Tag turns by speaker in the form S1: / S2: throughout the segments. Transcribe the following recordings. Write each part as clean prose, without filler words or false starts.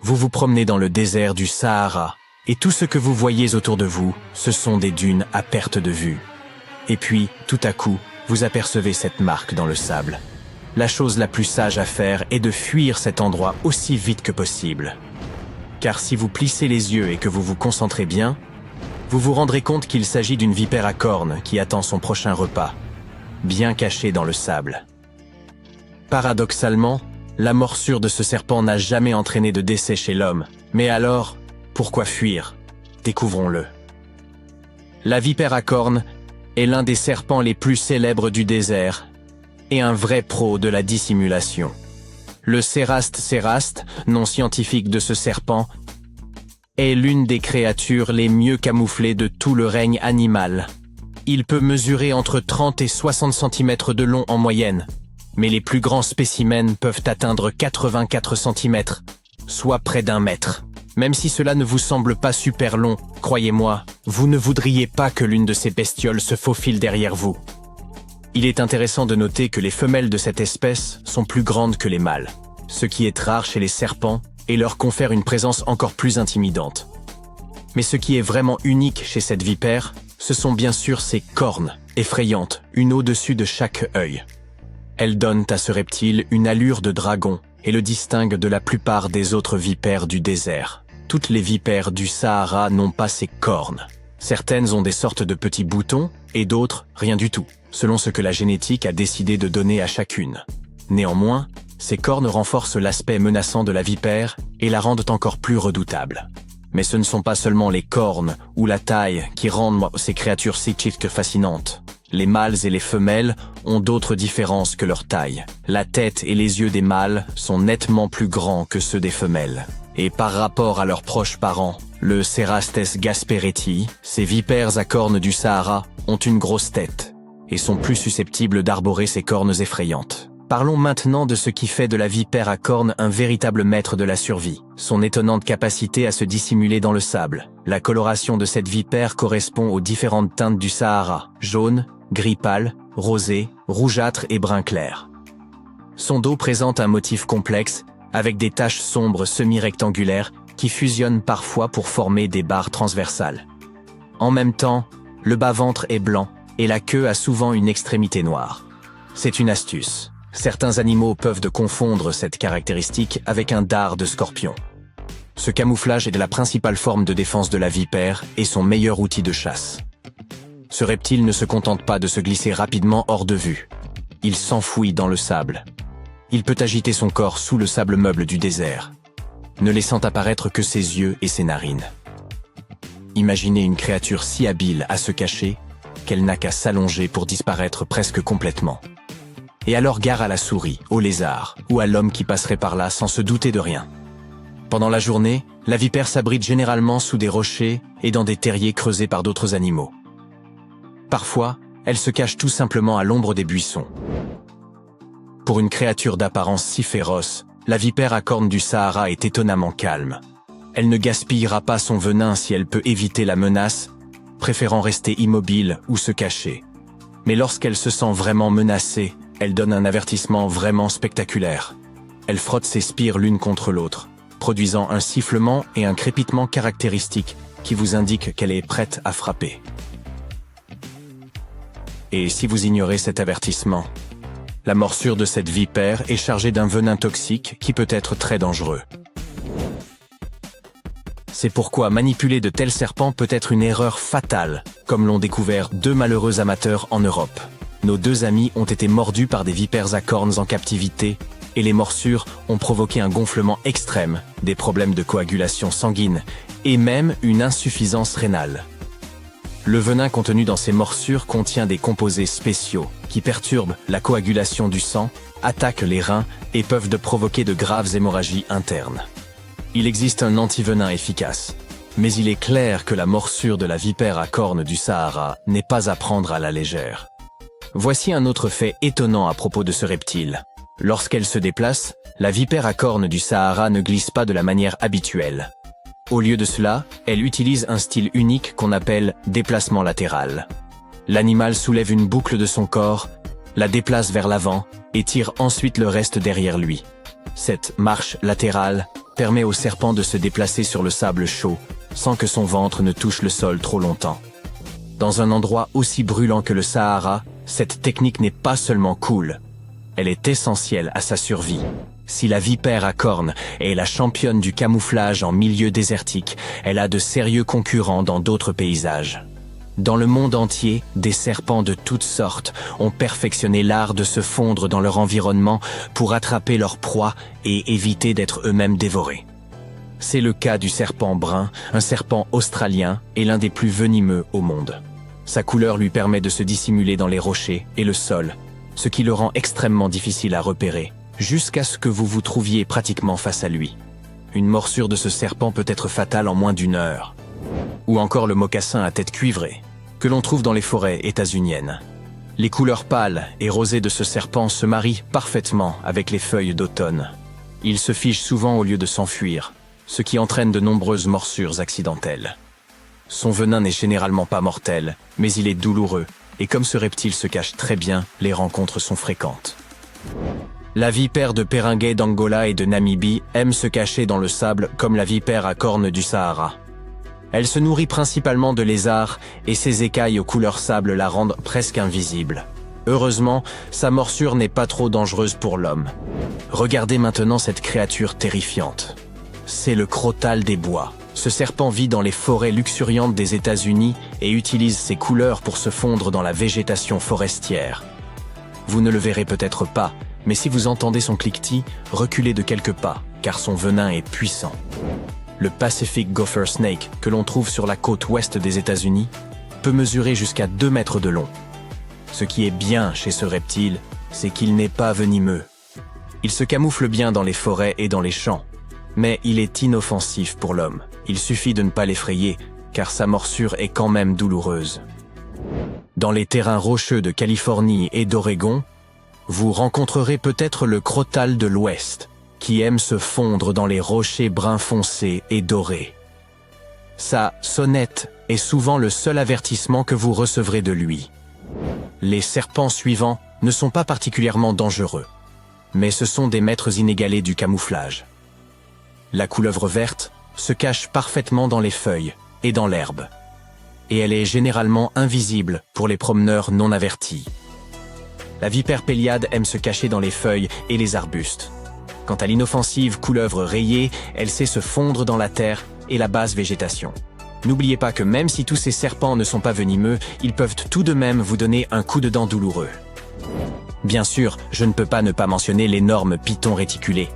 S1: Vous vous promenez dans le désert du Sahara, et tout ce que vous voyez autour de vous, ce sont des dunes à perte de vue. Et puis, tout à coup, vous apercevez cette marque dans le sable. La chose la plus sage à faire est de fuir cet endroit aussi vite que possible. Car si vous plissez les yeux et que vous vous concentrez bien, vous vous rendrez compte qu'il s'agit d'une vipère à cornes qui attend son prochain repas, bien cachée dans le sable. Paradoxalement, la morsure de ce serpent n'a jamais entraîné de décès chez l'homme. Mais alors, pourquoi fuir? Découvrons-le. La vipère à cornes est l'un des serpents les plus célèbres du désert et un vrai pro de la dissimulation. Le Céraste, nom scientifique de ce serpent, est l'une des créatures les mieux camouflées de tout le règne animal. Il peut mesurer entre 30 et 60 cm de long en moyenne, mais les plus grands spécimens peuvent atteindre 84 cm, soit près d'1 mètre. Même si cela ne vous semble pas super long, croyez-moi, vous ne voudriez pas que l'une de ces bestioles se faufile derrière vous. Il est intéressant de noter que les femelles de cette espèce sont plus grandes que les mâles, ce qui est rare chez les serpents et leur confère une présence encore plus intimidante. Mais ce qui est vraiment unique chez cette vipère, ce sont bien sûr ses cornes, effrayantes, une au-dessus de chaque œil. Elles donnent à ce reptile une allure de dragon et le distinguent de la plupart des autres vipères du désert. Toutes les vipères du Sahara n'ont pas ces cornes. Certaines ont des sortes de petits boutons et d'autres rien du tout, selon ce que la génétique a décidé de donner à chacune. Néanmoins, ces cornes renforcent l'aspect menaçant de la vipère et la rendent encore plus redoutable. Mais ce ne sont pas seulement les cornes ou la taille qui rendent ces créatures si fascinantes. Les mâles et les femelles ont d'autres différences que leur taille. La tête et les yeux des mâles sont nettement plus grands que ceux des femelles. Et par rapport à leurs proches parents, le Cerastes gasperetti, ces vipères à cornes du Sahara ont une grosse tête et sont plus susceptibles d'arborer ces cornes effrayantes. Parlons maintenant de ce qui fait de la vipère à cornes un véritable maître de la survie, son étonnante capacité à se dissimuler dans le sable. La coloration de cette vipère correspond aux différentes teintes du Sahara, jaune, gris pâle, rosé, rougeâtre et brun clair. Son dos présente un motif complexe, avec des taches sombres semi-rectangulaires qui fusionnent parfois pour former des barres transversales. En même temps, le bas-ventre est blanc et la queue a souvent une extrémité noire. C'est une astuce. Certains animaux peuvent confondre cette caractéristique avec un dard de scorpion. Ce camouflage est la principale forme de défense de la vipère et son meilleur outil de chasse. Ce reptile ne se contente pas de se glisser rapidement hors de vue. Il s'enfouit dans le sable. Il peut agiter son corps sous le sable meuble du désert, ne laissant apparaître que ses yeux et ses narines. Imaginez une créature si habile à se cacher qu'elle n'a qu'à s'allonger pour disparaître presque complètement. Et alors gare à la souris, au lézard ou à l'homme qui passerait par là sans se douter de rien. Pendant la journée, la vipère s'abrite généralement sous des rochers et dans des terriers creusés par d'autres animaux. Parfois, elle se cache tout simplement à l'ombre des buissons. Pour une créature d'apparence si féroce, la vipère à cornes du Sahara est étonnamment calme. Elle ne gaspillera pas son venin si elle peut éviter la menace, préférant rester immobile ou se cacher. Mais lorsqu'elle se sent vraiment menacée, elle donne un avertissement vraiment spectaculaire. Elle frotte ses spires l'une contre l'autre, produisant un sifflement et un crépitement caractéristiques qui vous indiquent qu'elle est prête à frapper. Et si vous ignorez cet avertissement, la morsure de cette vipère est chargée d'un venin toxique qui peut être très dangereux. C'est pourquoi manipuler de tels serpents peut être une erreur fatale, comme l'ont découvert 2 malheureux amateurs en Europe. Nos 2 amis ont été mordus par des vipères à cornes en captivité, et les morsures ont provoqué un gonflement extrême, des problèmes de coagulation sanguine, et même une insuffisance rénale. Le venin contenu dans ces morsures contient des composés spéciaux qui perturbent la coagulation du sang, attaquent les reins et peuvent provoquer de graves hémorragies internes. Il existe un antivenin efficace, mais il est clair que la morsure de la vipère à cornes du Sahara n'est pas à prendre à la légère. Voici un autre fait étonnant à propos de ce reptile. Lorsqu'elle se déplace, la vipère à cornes du Sahara ne glisse pas de la manière habituelle. Au lieu de cela, elle utilise un style unique qu'on appelle déplacement latéral. L'animal soulève une boucle de son corps, la déplace vers l'avant et tire ensuite le reste derrière lui. Cette marche latérale permet au serpent de se déplacer sur le sable chaud, sans que son ventre ne touche le sol trop longtemps. Dans un endroit aussi brûlant que le Sahara, cette technique n'est pas seulement cool, elle est essentielle à sa survie. Si la vipère à cornes est la championne du camouflage en milieu désertique, elle a de sérieux concurrents dans d'autres paysages. Dans le monde entier, des serpents de toutes sortes ont perfectionné l'art de se fondre dans leur environnement pour attraper leur proie et éviter d'être eux-mêmes dévorés. C'est le cas du serpent brun, un serpent australien et l'un des plus venimeux au monde. Sa couleur lui permet de se dissimuler dans les rochers et le sol, ce qui le rend extrêmement difficile à repérer, jusqu'à ce que vous vous trouviez pratiquement face à lui. Une morsure de ce serpent peut être fatale en moins d'1 heure. Ou encore le mocassin à tête cuivrée, que l'on trouve dans les forêts états-uniennes. Les couleurs pâles et rosées de ce serpent se marient parfaitement avec les feuilles d'automne. Il se fige souvent au lieu de s'enfuir, ce qui entraîne de nombreuses morsures accidentelles. Son venin n'est généralement pas mortel, mais il est douloureux, et comme ce reptile se cache très bien, les rencontres sont fréquentes. La vipère de Peringuet d'Angola et de Namibie aime se cacher dans le sable comme la vipère à cornes du Sahara. Elle se nourrit principalement de lézards et ses écailles aux couleurs sable la rendent presque invisible. Heureusement, sa morsure n'est pas trop dangereuse pour l'homme. Regardez maintenant cette créature terrifiante. C'est le crotale des bois. Ce serpent vit dans les forêts luxuriantes des États-Unis et utilise ses couleurs pour se fondre dans la végétation forestière. Vous ne le verrez peut-être pas, mais si vous entendez son cliquetis, reculez de quelques pas, car son venin est puissant. Le Pacific Gopher Snake, que l'on trouve sur la côte ouest des États-Unis, peut mesurer jusqu'à 2 mètres de long. Ce qui est bien chez ce reptile, c'est qu'il n'est pas venimeux. Il se camoufle bien dans les forêts et dans les champs, mais il est inoffensif pour l'homme. Il suffit de ne pas l'effrayer, car sa morsure est quand même douloureuse. Dans les terrains rocheux de Californie et d'Oregon, vous rencontrerez peut-être le crotale de l'Ouest, qui aime se fondre dans les rochers bruns foncés et dorés. Sa sonnette est souvent le seul avertissement que vous recevrez de lui. Les serpents suivants ne sont pas particulièrement dangereux, mais ce sont des maîtres inégalés du camouflage. La couleuvre verte se cache parfaitement dans les feuilles et dans l'herbe, et elle est généralement invisible pour les promeneurs non avertis. La vipère péliade aime se cacher dans les feuilles et les arbustes. Quant à l'inoffensive couleuvre rayée, elle sait se fondre dans la terre et la basse végétation. N'oubliez pas que même si tous ces serpents ne sont pas venimeux, ils peuvent tout de même vous donner un coup de dent douloureux. Bien sûr, je ne peux pas ne pas mentionner l'énorme python réticulé.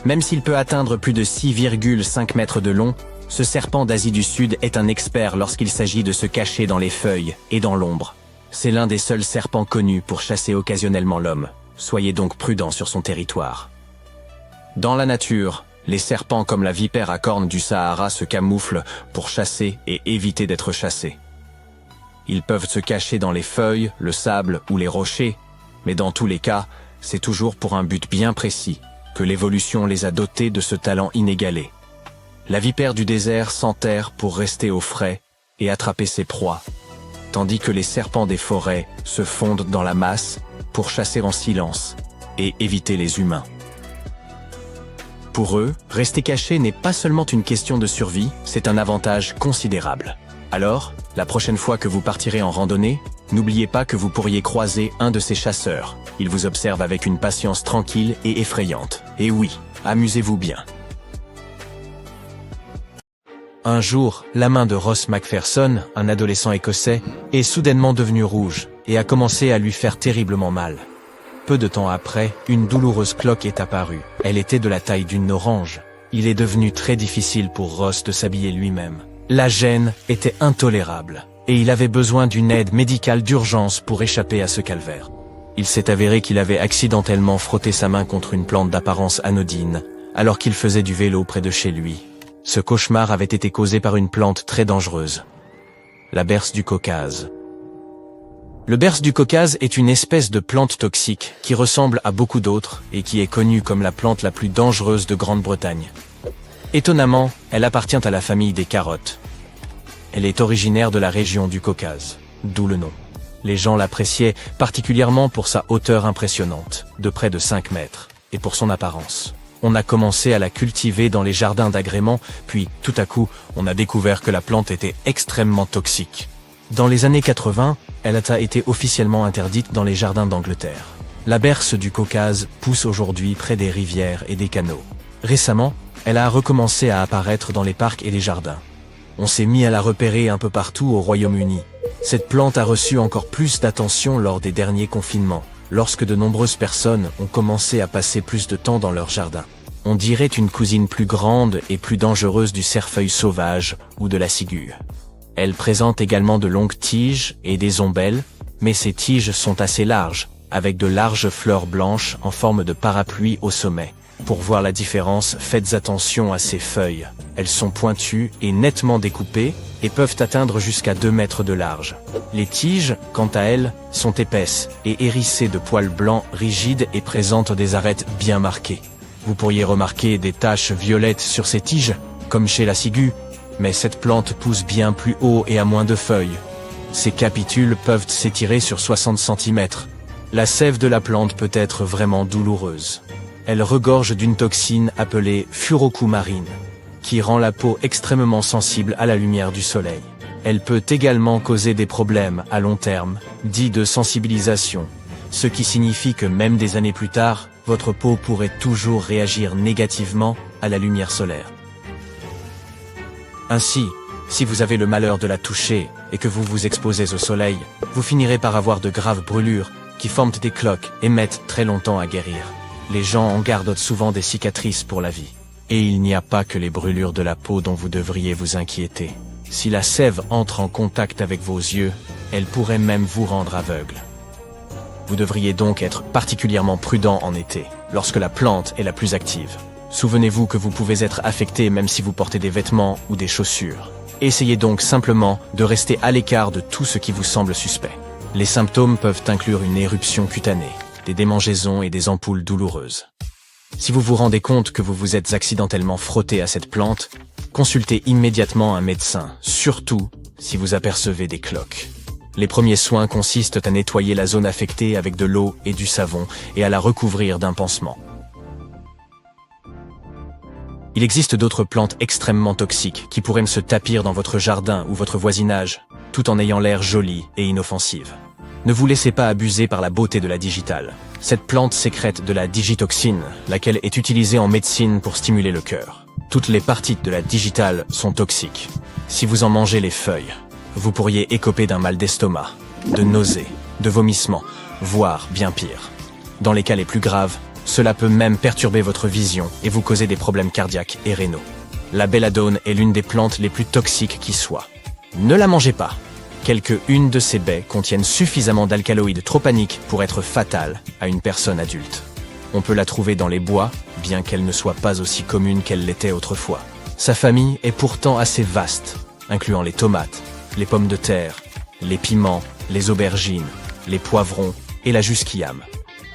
S1: Même s'il peut atteindre plus de 6,5 mètres de long, ce serpent d'Asie du Sud est un expert lorsqu'il s'agit de se cacher dans les feuilles et dans l'ombre. C'est l'un des seuls serpents connus pour chasser occasionnellement l'homme. Soyez donc prudents sur son territoire. Dans la nature, les serpents comme la vipère à cornes du Sahara se camouflent pour chasser et éviter d'être chassés. Ils peuvent se cacher dans les feuilles, le sable ou les rochers, mais dans tous les cas, c'est toujours pour un but bien précis que l'évolution les a dotés de ce talent inégalé. La vipère du désert s'enterre pour rester au frais et attraper ses proies, tandis que les serpents des forêts se fondent dans la masse pour chasser en silence et éviter les humains. Pour eux, rester caché n'est pas seulement une question de survie, c'est un avantage considérable. Alors, la prochaine fois que vous partirez en randonnée, n'oubliez pas que vous pourriez croiser un de ces chasseurs. Il vous observe avec une patience tranquille et effrayante. Et oui, amusez-vous bien. Un jour, la main de Ross Macpherson, un adolescent écossais, est soudainement devenue rouge et a commencé à lui faire terriblement mal. Peu de temps après, une douloureuse cloque est apparue. Elle était de la taille d'une orange. Il est devenu très difficile pour Ross de s'habiller lui-même. La gêne était intolérable, et il avait besoin d'une aide médicale d'urgence pour échapper à ce calvaire. Il s'est avéré qu'il avait accidentellement frotté sa main contre une plante d'apparence anodine, alors qu'il faisait du vélo près de chez lui. Ce cauchemar avait été causé par une plante très dangereuse, la berce du Caucase. Le berce du Caucase est une espèce de plante toxique qui ressemble à beaucoup d'autres et qui est connue comme la plante la plus dangereuse de Grande-Bretagne. Étonnamment, elle appartient à la famille des carottes. Elle est originaire de la région du Caucase, d'où le nom. Les gens l'appréciaient particulièrement pour sa hauteur impressionnante, de près de 5 mètres, et pour son apparence. On a commencé à la cultiver dans les jardins d'agrément, puis tout à coup, on a découvert que la plante était extrêmement toxique. Dans les années 80, elle a été officiellement interdite dans les jardins d'Angleterre. La berce du Caucase pousse aujourd'hui près des rivières et des canaux. Récemment, elle a recommencé à apparaître dans les parcs et les jardins. On s'est mis à la repérer un peu partout au Royaume-Uni. Cette plante a reçu encore plus d'attention lors des derniers confinements, lorsque de nombreuses personnes ont commencé à passer plus de temps dans leur jardin. On dirait une cousine plus grande et plus dangereuse du cerfeuil sauvage ou de la ciguë. Elle présente également de longues tiges et des ombelles, mais ces tiges sont assez larges, avec de larges fleurs blanches en forme de parapluie au sommet. Pour voir la différence, faites attention à ces feuilles. Elles sont pointues et nettement découpées et peuvent atteindre jusqu'à 2 mètres de large. Les tiges, quant à elles, sont épaisses et hérissées de poils blancs rigides et présentent des arêtes bien marquées. Vous pourriez remarquer des taches violettes sur ces tiges, comme chez la ciguë, mais cette plante pousse bien plus haut et a moins de feuilles. Ces capitules peuvent s'étirer sur 60 cm. La sève de la plante peut être vraiment douloureuse. Elle regorge d'une toxine appelée furocumarine, qui rend la peau extrêmement sensible à la lumière du soleil. Elle peut également causer des problèmes à long terme, dits de sensibilisation, ce qui signifie que même des années plus tard, votre peau pourrait toujours réagir négativement à la lumière solaire. Ainsi, si vous avez le malheur de la toucher et que vous vous exposez au soleil, vous finirez par avoir de graves brûlures qui forment des cloques et mettent très longtemps à guérir. Les gens en gardent souvent des cicatrices pour la vie. Et il n'y a pas que les brûlures de la peau dont vous devriez vous inquiéter. Si la sève entre en contact avec vos yeux, elle pourrait même vous rendre aveugle. Vous devriez donc être particulièrement prudent en été, lorsque la plante est la plus active. Souvenez-vous que vous pouvez être affecté même si vous portez des vêtements ou des chaussures. Essayez donc simplement de rester à l'écart de tout ce qui vous semble suspect. Les symptômes peuvent inclure une éruption cutanée, des démangeaisons et des ampoules douloureuses. Si vous vous rendez compte que vous vous êtes accidentellement frotté à cette plante, consultez immédiatement un médecin, surtout si vous apercevez des cloques. Les premiers soins consistent à nettoyer la zone affectée avec de l'eau et du savon et à la recouvrir d'un pansement. Il existe d'autres plantes extrêmement toxiques qui pourraient se tapir dans votre jardin ou votre voisinage, tout en ayant l'air jolie et inoffensive. Ne vous laissez pas abuser par la beauté de la digitale. Cette plante sécrète de la digitoxine, laquelle est utilisée en médecine pour stimuler le cœur. Toutes les parties de la digitale sont toxiques. Si vous en mangez les feuilles, vous pourriez écoper d'un mal d'estomac, de nausées, de vomissements, voire bien pire. Dans les cas les plus graves, cela peut même perturber votre vision et vous causer des problèmes cardiaques et rénaux. La belladone est l'une des plantes les plus toxiques qui soit. Ne la mangez pas. Quelques-unes de ces baies contiennent suffisamment d'alcaloïdes tropaniques pour être fatales à une personne adulte. On peut la trouver dans les bois, bien qu'elle ne soit pas aussi commune qu'elle l'était autrefois. Sa famille est pourtant assez vaste, incluant les tomates, les pommes de terre, les piments, les aubergines, les poivrons et la jusquiame.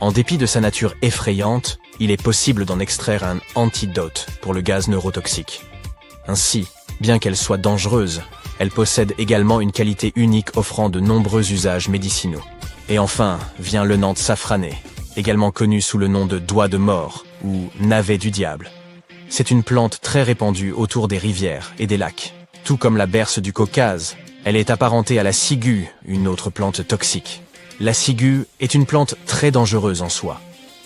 S1: En dépit de sa nature effrayante, il est possible d'en extraire un antidote pour le gaz neurotoxique. Ainsi, bien qu'elle soit dangereuse, elle possède également une qualité unique offrant de nombreux usages médicinaux. Et enfin, vient le nante safrané, également connu sous le nom de doigt de mort ou navet du diable. C'est une plante très répandue autour des rivières et des lacs. Tout comme la berce du Caucase, elle est apparentée à la ciguë, une autre plante toxique. La ciguë est une plante très dangereuse en soi.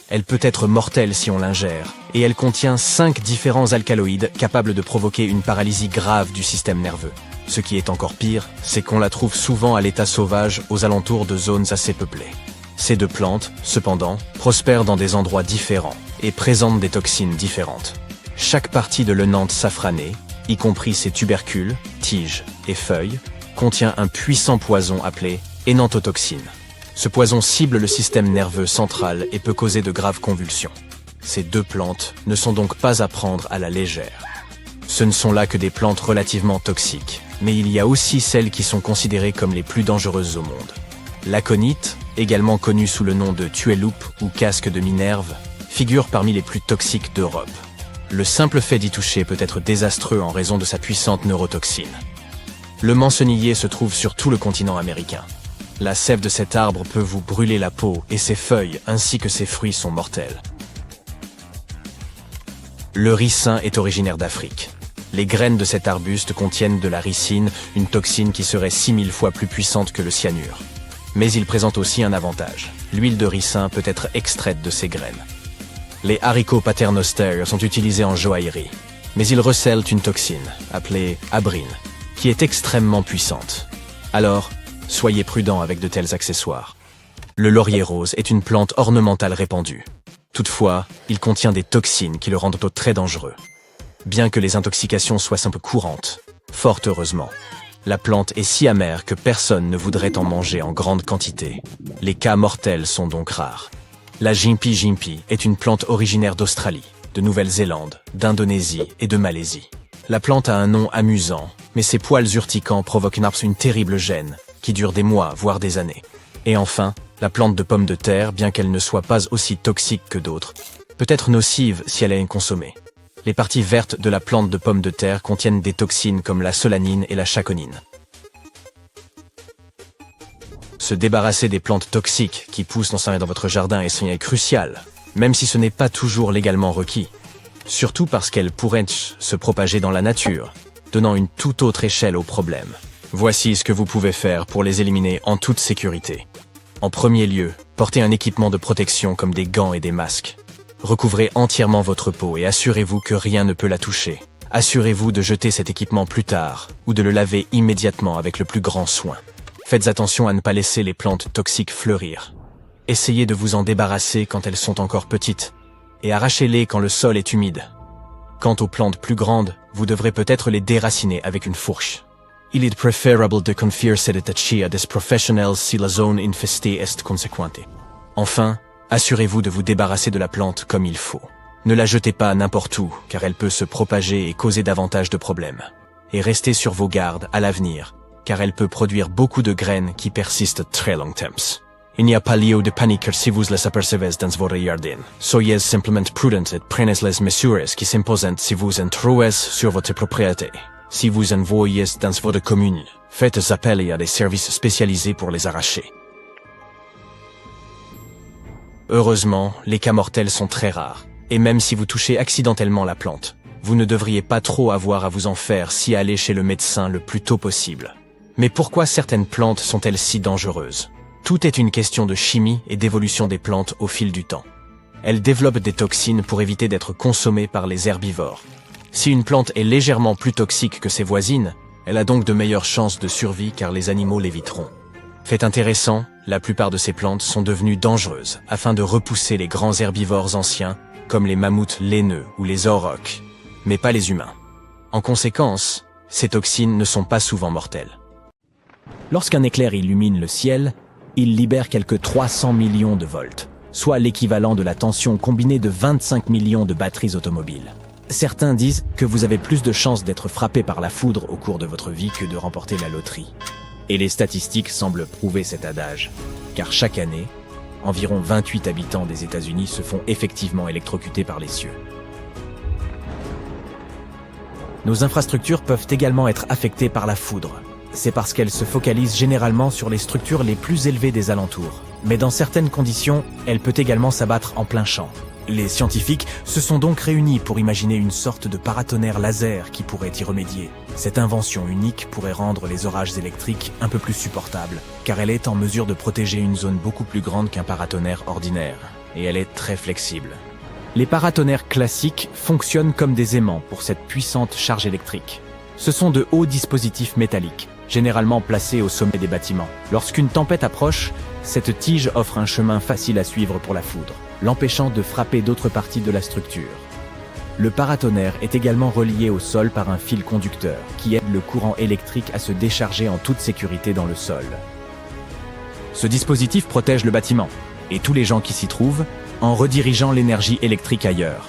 S1: Elle peut être mortelle si on l'ingère, et elle contient 5 différents alcaloïdes capables de provoquer une paralysie grave du système nerveux. Ce qui est encore pire, c'est qu'on la trouve souvent à l'état sauvage aux alentours de zones assez peuplées. Ces deux plantes, cependant, prospèrent dans des endroits différents et présentent des toxines différentes. Chaque partie de l'enante safranée, y compris ses tubercules, tiges et feuilles, contient un puissant poison appelé énantotoxine. Ce poison cible le système nerveux central et peut causer de graves convulsions. Ces deux plantes ne sont donc pas à prendre à la légère. Ce ne sont là que des plantes relativement toxiques, mais il y a aussi celles qui sont considérées comme les plus dangereuses au monde. L'aconite, également connue sous le nom de tueloupe ou casque de Minerve, figure parmi les plus toxiques d'Europe. Le simple fait d'y toucher peut être désastreux en raison de sa puissante neurotoxine. Le mancenillier se trouve sur tout le continent américain. La sève de cet arbre peut vous brûler la peau et ses feuilles ainsi que ses fruits sont mortels. Le ricin est originaire d'Afrique. Les graines de cet arbuste contiennent de la ricine, une toxine qui serait 6000 fois plus puissante que le cyanure. Mais il présente aussi un avantage. L'huile de ricin peut être extraite de ces graines. Les haricots paternoster sont utilisés en joaillerie, mais ils recèlent une toxine, appelée abrine, qui est extrêmement puissante. Alors, soyez prudents avec de tels accessoires. Le laurier rose est une plante ornementale répandue. Toutefois, il contient des toxines qui le rendent très dangereux. Bien que les intoxications soient un peu courantes, fort heureusement, la plante est si amère que personne ne voudrait en manger en grande quantité. Les cas mortels sont donc rares. La Gympie gympie est une plante originaire d'Australie, de Nouvelle-Zélande, d'Indonésie et de Malaisie. La plante a un nom amusant, mais ses poils urticants provoquent une terrible gêne, qui dure des mois, voire des années. Et enfin, la plante de pomme de terre, bien qu'elle ne soit pas aussi toxique que d'autres, peut être nocive si elle est consommée. Les parties vertes de la plante de pomme de terre contiennent des toxines comme la solanine et la chaconine. Se débarrasser des plantes toxiques qui poussent dans votre jardin est crucial, même si ce n'est pas toujours légalement requis. Surtout parce qu'elles pourraient se propager dans la nature, donnant une toute autre échelle au problème. Voici ce que vous pouvez faire pour les éliminer en toute sécurité. En premier lieu, portez un équipement de protection comme des gants et des masques. Recouvrez entièrement votre peau et assurez-vous que rien ne peut la toucher. Assurez-vous de jeter cet équipement plus tard ou de le laver immédiatement avec le plus grand soin. Faites attention à ne pas laisser les plantes toxiques fleurir. Essayez de vous en débarrasser quand elles sont encore petites et arrachez-les quand le sol est humide. Quant aux plantes plus grandes, vous devrez peut-être les déraciner avec une fourche. Il est préférable de confier cette tâche à des professionnels si la zone infestée est conséquente. Enfin, assurez-vous de vous débarrasser de la plante comme il faut. Ne la jetez pas n'importe où, car elle peut se propager et causer davantage de problèmes. Et restez sur vos gardes à l'avenir, car elle peut produire beaucoup de graines qui persistent très longtemps. Il n'y a pas lieu de paniquer si vous les apercevez dans votre jardin. Soyez simplement prudent et prenez les mesures qui s'imposent si vous en trouvez sur votre propriété. Si vous en voyez dans votre commune, faites appel à des services spécialisés pour les arracher. Heureusement, les cas mortels sont très rares, et même si vous touchez accidentellement la plante, vous ne devriez pas trop avoir à vous en faire si aller chez le médecin le plus tôt possible. Mais pourquoi certaines plantes sont-elles si dangereuses? Tout est une question de chimie et d'évolution des plantes au fil du temps. Elles développent des toxines pour éviter d'être consommées par les herbivores. Si une plante est légèrement plus toxique que ses voisines, elle a donc de meilleures chances de survie car les animaux l'éviteront. Fait intéressant, la plupart de ces plantes sont devenues dangereuses afin de repousser les grands herbivores anciens comme les mammouths laineux ou les aurochs, mais pas les humains. En conséquence, ces toxines ne sont pas souvent mortelles.
S2: Lorsqu'un éclair illumine le ciel, il libère quelques 300 millions de volts, soit l'équivalent de la tension combinée de 25 millions de batteries automobiles. Certains disent que vous avez plus de chances d'être frappé par la foudre au cours de votre vie que de remporter la loterie. Et les statistiques semblent prouver cet adage, car chaque année, environ 28 habitants des États-Unis se font effectivement électrocuter par les cieux. Nos infrastructures peuvent également être affectées par la foudre. C'est parce qu'elles se focalisent généralement sur les structures les plus élevées des alentours. Mais dans certaines conditions, elle peut également s'abattre en plein champ. Les scientifiques se sont donc réunis pour imaginer une sorte de paratonnerre laser qui pourrait y remédier. Cette invention unique pourrait rendre les orages électriques un peu plus supportables, car elle est en mesure de protéger une zone beaucoup plus grande qu'un paratonnerre ordinaire, et elle est très flexible. Les paratonnerres classiques fonctionnent comme des aimants pour cette puissante charge électrique. Ce sont de hauts dispositifs métalliques, généralement placés au sommet des bâtiments. Lorsqu'une tempête approche, cette tige offre un chemin facile à suivre pour la foudre, l'empêchant de frapper d'autres parties de la structure. Le paratonnerre est également relié au sol par un fil conducteur qui aide le courant électrique à se décharger en toute sécurité dans le sol. Ce dispositif protège le bâtiment et tous les gens qui s'y trouvent en redirigeant l'énergie électrique ailleurs.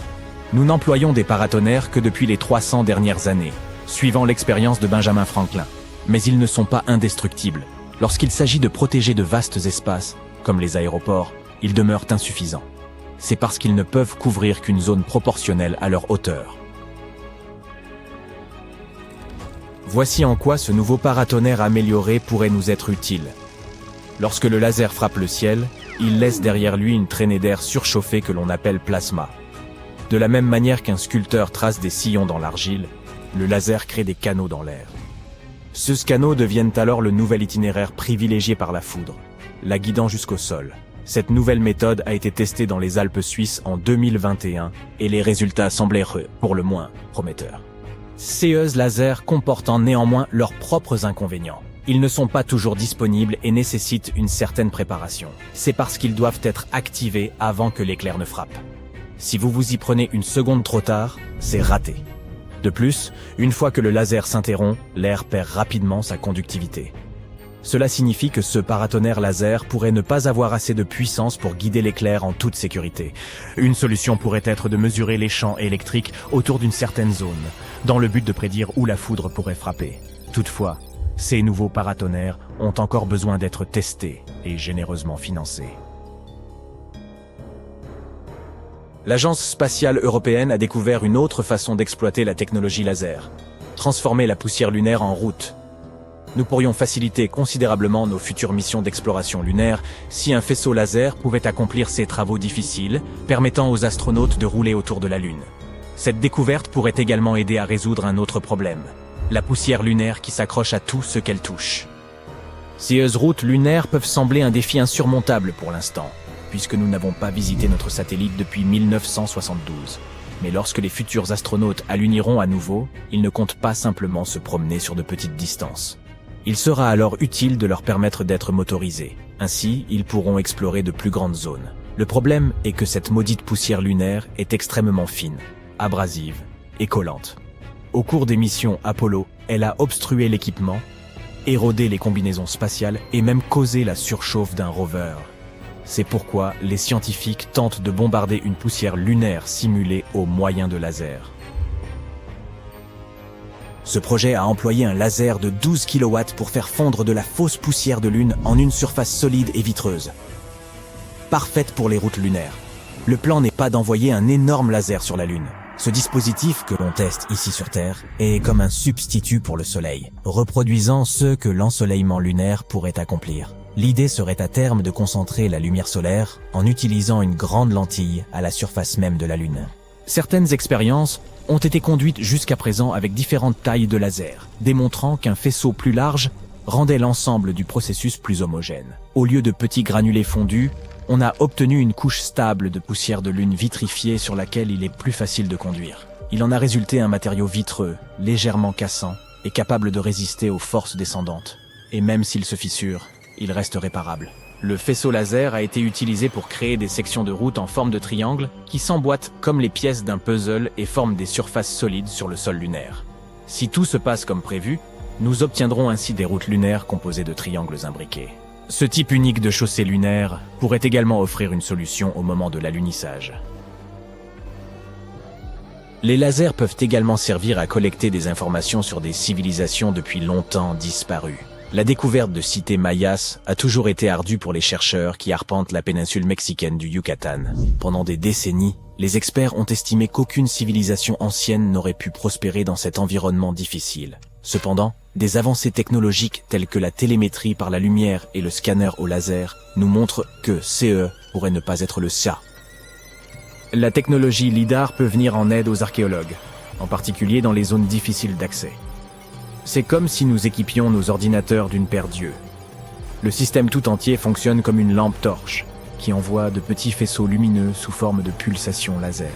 S2: Nous n'employons des paratonnerres que depuis les 300 dernières années, suivant l'expérience de Benjamin Franklin. Mais ils ne sont pas indestructibles. Lorsqu'il s'agit de protéger de vastes espaces, comme les aéroports, ils demeurent insuffisants. C'est parce qu'ils ne peuvent couvrir qu'une zone proportionnelle à leur hauteur. Voici en quoi ce nouveau paratonnerre amélioré pourrait nous être utile. Lorsque le laser frappe le ciel, il laisse derrière lui une traînée d'air surchauffé que l'on appelle plasma. De la même manière qu'un sculpteur trace des sillons dans l'argile, le laser crée des canaux dans l'air. Ces canaux deviennent alors le nouvel itinéraire privilégié par la foudre, la guidant jusqu'au sol. Cette nouvelle méthode a été testée dans les Alpes suisses en 2021 et les résultats semblaient pour le moins prometteurs. Ces lasers comportant néanmoins leurs propres inconvénients. Ils ne sont pas toujours disponibles et nécessitent une certaine préparation. C'est parce qu'ils doivent être activés avant que l'éclair ne frappe. Si vous vous y prenez une seconde trop tard, c'est raté. De plus, une fois que le laser s'interrompt, l'air perd rapidement sa conductivité. Cela signifie que ce paratonnerre laser pourrait ne pas avoir assez de puissance pour guider l'éclair en toute sécurité. Une solution pourrait être de mesurer les champs électriques autour d'une certaine zone, dans le but de prédire où la foudre pourrait frapper. Toutefois, ces nouveaux paratonnerres ont encore besoin d'être testés et généreusement financés. L'Agence spatiale européenne a découvert une autre façon d'exploiter la technologie laser. Transformer la poussière lunaire en route. Nous pourrions faciliter considérablement nos futures missions d'exploration lunaire si un faisceau laser pouvait accomplir ces travaux difficiles, permettant aux astronautes de rouler autour de la Lune. Cette découverte pourrait également aider à résoudre un autre problème, la poussière lunaire qui s'accroche à tout ce qu'elle touche. Ces routes lunaires peuvent sembler un défi insurmontable pour l'instant, puisque nous n'avons pas visité notre satellite depuis 1972. Mais lorsque les futurs astronautes alluniront à nouveau, ils ne comptent pas simplement se promener sur de petites distances. Il sera alors utile de leur permettre d'être motorisés. Ainsi, ils pourront explorer de plus grandes zones. Le problème est que cette maudite poussière lunaire est extrêmement fine, abrasive et collante. Au cours des missions Apollo, elle a obstrué l'équipement, érodé les combinaisons spatiales et même causé la surchauffe d'un rover. C'est pourquoi les scientifiques tentent de bombarder une poussière lunaire simulée au moyen de lasers. Ce projet a employé un laser de 12 kW pour faire fondre de la fausse poussière de Lune en une surface solide et vitreuse. Parfaite pour les routes lunaires. Le plan n'est pas d'envoyer un énorme laser sur la Lune. Ce dispositif que l'on teste ici sur Terre est comme un substitut pour le Soleil, reproduisant ce que l'ensoleillement lunaire pourrait accomplir. L'idée serait à terme de concentrer la lumière solaire en utilisant une grande lentille à la surface même de la Lune. Certaines expériences ont été conduites jusqu'à présent avec différentes tailles de laser, démontrant qu'un faisceau plus large rendait l'ensemble du processus plus homogène. Au lieu de petits granulés fondus, on a obtenu une couche stable de poussière de Lune vitrifiée sur laquelle il est plus facile de conduire. Il en a résulté un matériau vitreux, légèrement cassant et capable de résister aux forces descendantes. Et même s'il se fissure, il reste réparable. Le faisceau laser a été utilisé pour créer des sections de route en forme de triangle qui s'emboîtent comme les pièces d'un puzzle et forment des surfaces solides sur le sol lunaire. Si tout se passe comme prévu, nous obtiendrons ainsi des routes lunaires composées de triangles imbriqués. Ce type unique de chaussée lunaire pourrait également offrir une solution au moment de l'alunissage. Les lasers peuvent également servir à collecter des informations sur des civilisations depuis longtemps disparues. La découverte de cités mayas a toujours été ardue pour les chercheurs qui arpentent la péninsule mexicaine du Yucatan. Pendant des décennies, les experts ont estimé qu'aucune civilisation ancienne n'aurait pu prospérer dans cet environnement difficile. Cependant, des avancées technologiques telles que la télémétrie par la lumière et le scanner au laser nous montrent que CE pourrait ne pas être le cas. La technologie LIDAR peut venir en aide aux archéologues, en particulier dans les zones difficiles d'accès. C'est comme si nous équipions nos ordinateurs d'une paire d'yeux. Le système tout entier fonctionne comme une lampe torche, qui envoie de petits faisceaux lumineux sous forme de pulsations laser.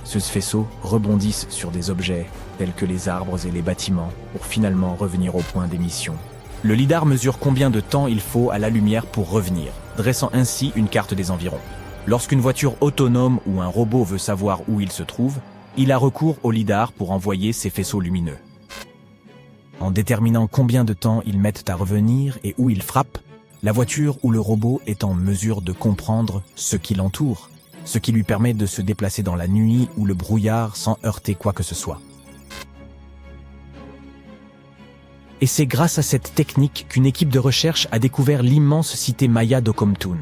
S2: Ces faisceaux rebondissent sur des objets, tels que les arbres et les bâtiments, pour finalement revenir au point d'émission. Le LIDAR mesure combien de temps il faut à la lumière pour revenir, dressant ainsi une carte des environs. Lorsqu'une voiture autonome ou un robot veut savoir où il se trouve, il a recours au LIDAR pour envoyer ces faisceaux lumineux. En déterminant combien de temps ils mettent à revenir et où ils frappent, la voiture ou le robot est en mesure de comprendre ce qui l'entoure, ce qui lui permet de se déplacer dans la nuit ou le brouillard sans heurter quoi que ce soit. Et c'est grâce à cette technique qu'une équipe de recherche a découvert l'immense cité maya d'Ocumtún.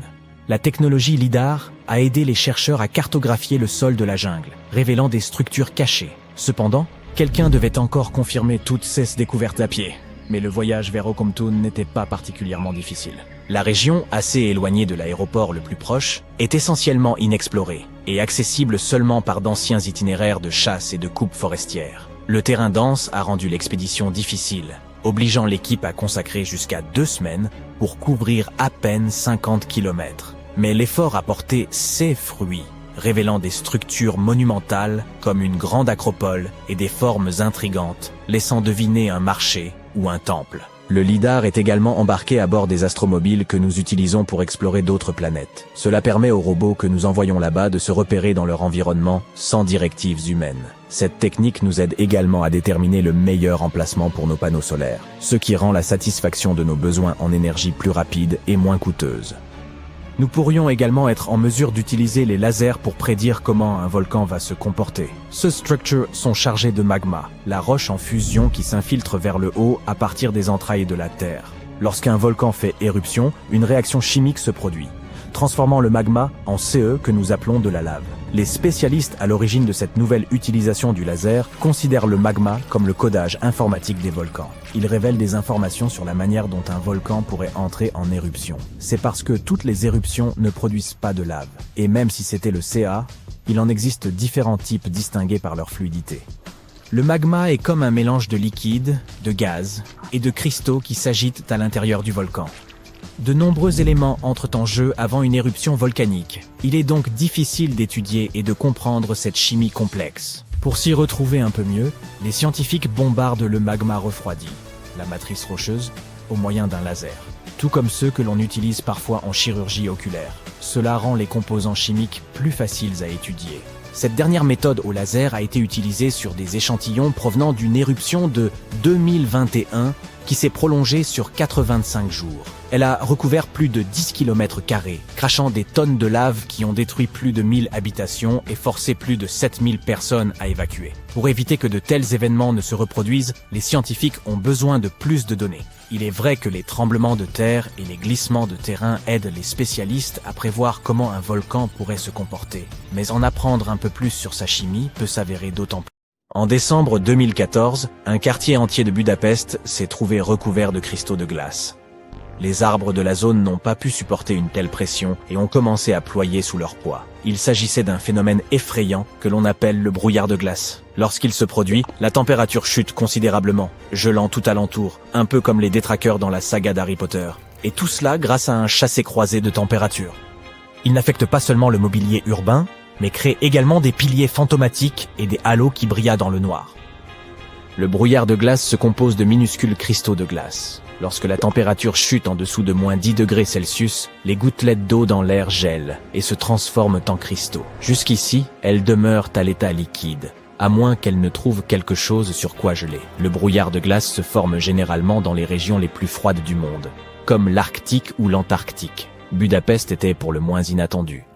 S2: La technologie LIDAR a aidé les chercheurs à cartographier le sol de la jungle, révélant des structures cachées. Cependant, quelqu'un devait encore confirmer toutes ces découvertes à pied. mais le voyage vers Okomtoun n'était pas particulièrement difficile. La région, assez éloignée de l'aéroport le plus proche, est essentiellement inexplorée et accessible seulement par d'anciens itinéraires de chasse et de coupe forestière. Le terrain dense a rendu l'expédition difficile, obligeant l'équipe à consacrer jusqu'à 2 semaines pour couvrir à peine 50 km. Mais l'effort a porté ses fruits, révélant des structures monumentales comme une grande acropole et des formes intrigantes, laissant deviner un marché ou un temple. Le lidar est également embarqué à bord des astromobiles que nous utilisons pour explorer d'autres planètes. Cela permet aux robots que nous envoyons là-bas de se repérer dans leur environnement sans directives humaines. Cette technique nous aide également à déterminer le meilleur emplacement pour nos panneaux solaires, ce qui rend la satisfaction de nos besoins en énergie plus rapide et moins coûteuse. Nous pourrions également être en mesure d'utiliser les lasers pour prédire comment un volcan va se comporter. Ces structures sont chargées de magma, la roche en fusion qui s'infiltre vers le haut à partir des entrailles de la Terre. Lorsqu'un volcan fait éruption, une réaction chimique se produit, transformant le magma en CE que nous appelons de la lave. Les spécialistes à l'origine de cette nouvelle utilisation du laser considèrent le magma comme le codage informatique des volcans. Il révèle des informations sur la manière dont un volcan pourrait entrer en éruption. C'est parce que toutes les éruptions ne produisent pas de lave. Et même si c'était le Ca, il en existe différents types distingués par leur fluidité. Le magma est comme un mélange de liquide, de gaz et de cristaux qui s'agitent à l'intérieur du volcan. De nombreux éléments entrent en jeu avant une éruption volcanique. Il est donc difficile d'étudier et de comprendre cette chimie complexe. Pour s'y retrouver un peu mieux, les scientifiques bombardent le magma refroidi, la matrice rocheuse, au moyen d'un laser, tout comme ceux que l'on utilise parfois en chirurgie oculaire. Cela rend les composants chimiques plus faciles à étudier. Cette dernière méthode au laser a été utilisée sur des échantillons provenant d'une éruption de 2021 qui s'est prolongée sur 85 jours. Elle a recouvert plus de 10 km², crachant des tonnes de lave qui ont détruit plus de 1000 habitations et forcé plus de 7000 personnes à évacuer. Pour éviter que de tels événements ne se reproduisent, les scientifiques ont besoin de plus de données. Il est vrai que les tremblements de terre et les glissements de terrain aident les spécialistes à prévoir comment un volcan pourrait se comporter. Mais en apprendre un peu plus sur sa chimie peut s'avérer d'autant plus. En décembre 2014, un quartier entier de Budapest s'est trouvé recouvert de cristaux de glace. Les arbres de la zone n'ont pas pu supporter une telle pression et ont commencé à ployer sous leur poids. Il s'agissait d'un phénomène effrayant que l'on appelle le brouillard de glace. Lorsqu'il se produit, la température chute considérablement, gelant tout alentour, un peu comme les détraqueurs dans la saga d'Harry Potter. Et tout cela grâce à un chassé-croisé de température. Il n'affecte pas seulement le mobilier urbain, mais crée également des piliers fantomatiques et des halos qui brillent dans le noir. Le brouillard de glace se compose de minuscules cristaux de glace. Lorsque la température chute en dessous de moins 10 degrés Celsius, les gouttelettes d'eau dans l'air gèlent et se transforment en cristaux. Jusqu'ici, elles demeurent à l'état liquide, à moins qu'elles ne trouvent quelque chose sur quoi geler. Le brouillard de glace se forme généralement dans les régions les plus froides du monde, comme l'Arctique ou l'Antarctique. Budapest était pour le moins inattendu.